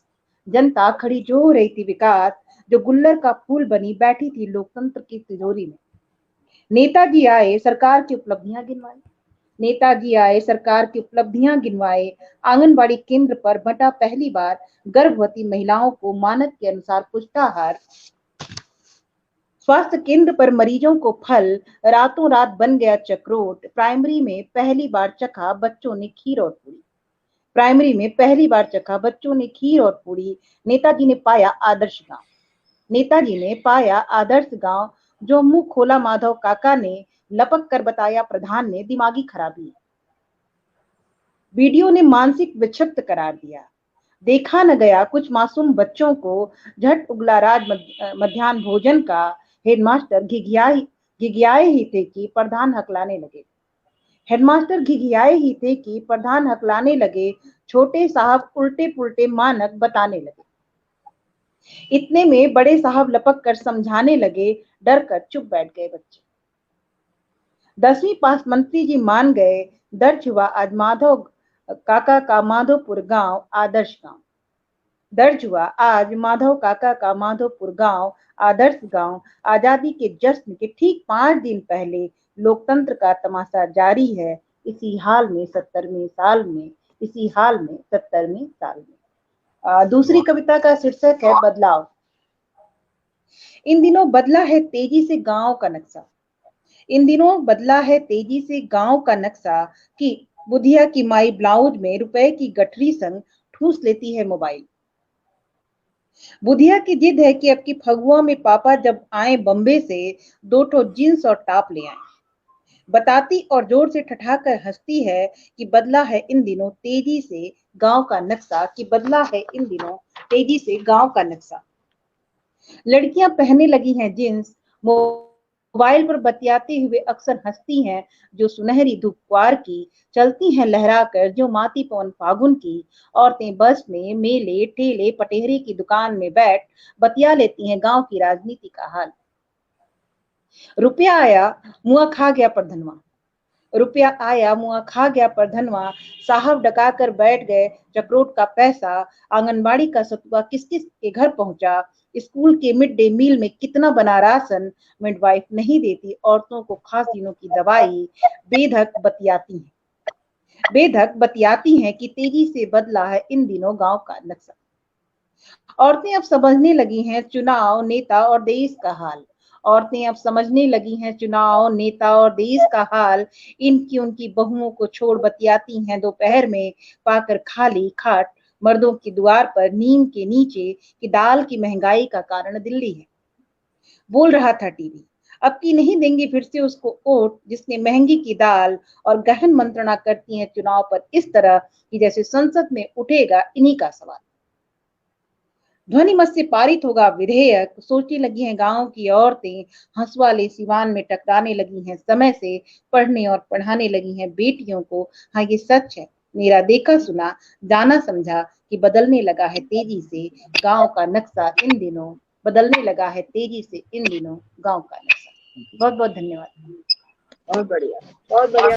जनता खड़ी जो रही थी विकास, जो गुल्लर का फूल बनी बैठी थी लोकतंत्र की तिजोरी में। नेताजी आए सरकार की उपलब्धियां गिनवाई, नेताजी आए, सरकार की उपलब्धियां गिनवाए, आंगनबाड़ी केंद्र पर बंटा पहली बार गर्भवती महिलाओं को मानक के अनुसार पुष्टाहार, स्वास्थ्य केंद्र पर मरीजों को फल, रातों रात बन गया चक्रोट, प्राइमरी में पहली बार चखा बच्चों ने खीर और पूरी, प्राइमरी में पहली बार चखा बच्चों ने खीर और पूरी, नेताजी ने पाया आदर्श गांव, नेताजी ने पाया आदर्श गांव, जो मुंह खोला माधव काका ने, लपक कर बताया प्रधान ने दिमागी खराबी, वीडियो ने मानसिक विक्षिप्त करार दिया, देखा न गया कुछ मासूम बच्चों को, झट उगला राज मध्याह्न भोजन का, हेडमास्टर घिघियाए ही थे कि प्रधान हकलाने लगे, हेडमास्टर घिघियाए ही थे कि प्रधान हकलाने लगे, छोटे साहब उल्टे पुल्टे मानक बताने लगे, इतने में बड़े साहब लपक कर समझाने लगे, डर कर चुप बैठ गए बच्चे। 10वीं पास मंत्री जी मान गए, दर्ज हुआ आज माधव काका का माधोपुर गांव आदर्श गांव, दर्ज हुआ आज माधव काका का माधोपुर गांव आदर्श गांव। आजादी के जश्न के ठीक 5 दिन पहले लोकतंत्र का तमाशा जारी है, इसी हाल में 70वें साल में, इसी हाल में 70वें साल में। दूसरी कविता का शीर्षक है बदलाव। इन दिनों बदला है तेजी से गांव का नक्शा, इन दिनों बदला है तेजी से गांव का नक्शा, कि बुधिया की माई ब्लाउज में रुपए की गठरी संग ठूस लेती है मोबाइल। बुधिया की जिद है कि अब की फगुआ में पापा जब आए बम्बे से 2 ठो जींस और टॉप ले आए, बताती और जोर से ठठाकर हंसती है कि बदला है इन दिनों तेजी से गांव का नक्शा, कि बदला है इन दिनों तेजी से गांव का नक्शा। लड़कियां पहनने लगी हैं जींस, मोबाइल पर बतियाते हुए अक्सर हंसती हैं, जो सुनहरी धूप क्वार की चलती हैं लहरा कर, जो माती पवन फागुन की। औरतें बस में, मेले ठेले पटेहरे की दुकान में बैठ बतिया लेती हैं गांव की राजनीति का हाल। रुपया आया मुआ खा गया प्रधनवा, रुपया आया मुआ खा गया प्रधनवा, साहब डका कर बैठ गए चक्रोट का पैसा, आंगनबाड़ी का सतुआ किस किस के घर पहुंचा, स्कूल के मिड डे मील में कितना बना राशन, मिडवाइफ नहीं देती औरतों को खास दिनों की दवाई। बेधक बतियाती हैं, बेधक बतियाती हैं कि तेजी से बदला है इन दिनों गांव का नक्शा। औरतें अब समझने लगी हैं चुनाव, नेता और देश का हाल, औरतें अब समझने लगी हैं चुनाव, नेता और देश का हाल। इनकी उनकी बहुओं को छोड़ बतियाती हैं दोपहर में, पाकर खाली खाट मर्दों की द्वार पर नीम के नीचे, कि दाल की महंगाई का कारण दिल्ली है। बोल रहा था टीवी, अब की नहीं देंगे फिर से उसको वोट जिसने महंगी की दाल, और गहन मंत्रणा करती हैं चुनाव पर इस तरह कि जैसे संसद में उठेगा इन्हीं का सवाल। ध्वनि मत से पारित होगा विधेयक, सोचने लगी हैं गांव की औरतें, हंसवाले सिवान में टकराने लगी हैं समय से, पढ़ने और पढ़ाने लगी हैं बेटियों को। हाँ ये सच है, मेरा देखा सुना जाना समझा कि बदलने लगा है तेजी से गांव का नक्शा इन दिनों, बदलने लगा है तेजी से इन दिनों गांव का नक्शा। बहुत बहुत धन्यवाद। बहुत बढ़िया, बहुत बढ़िया।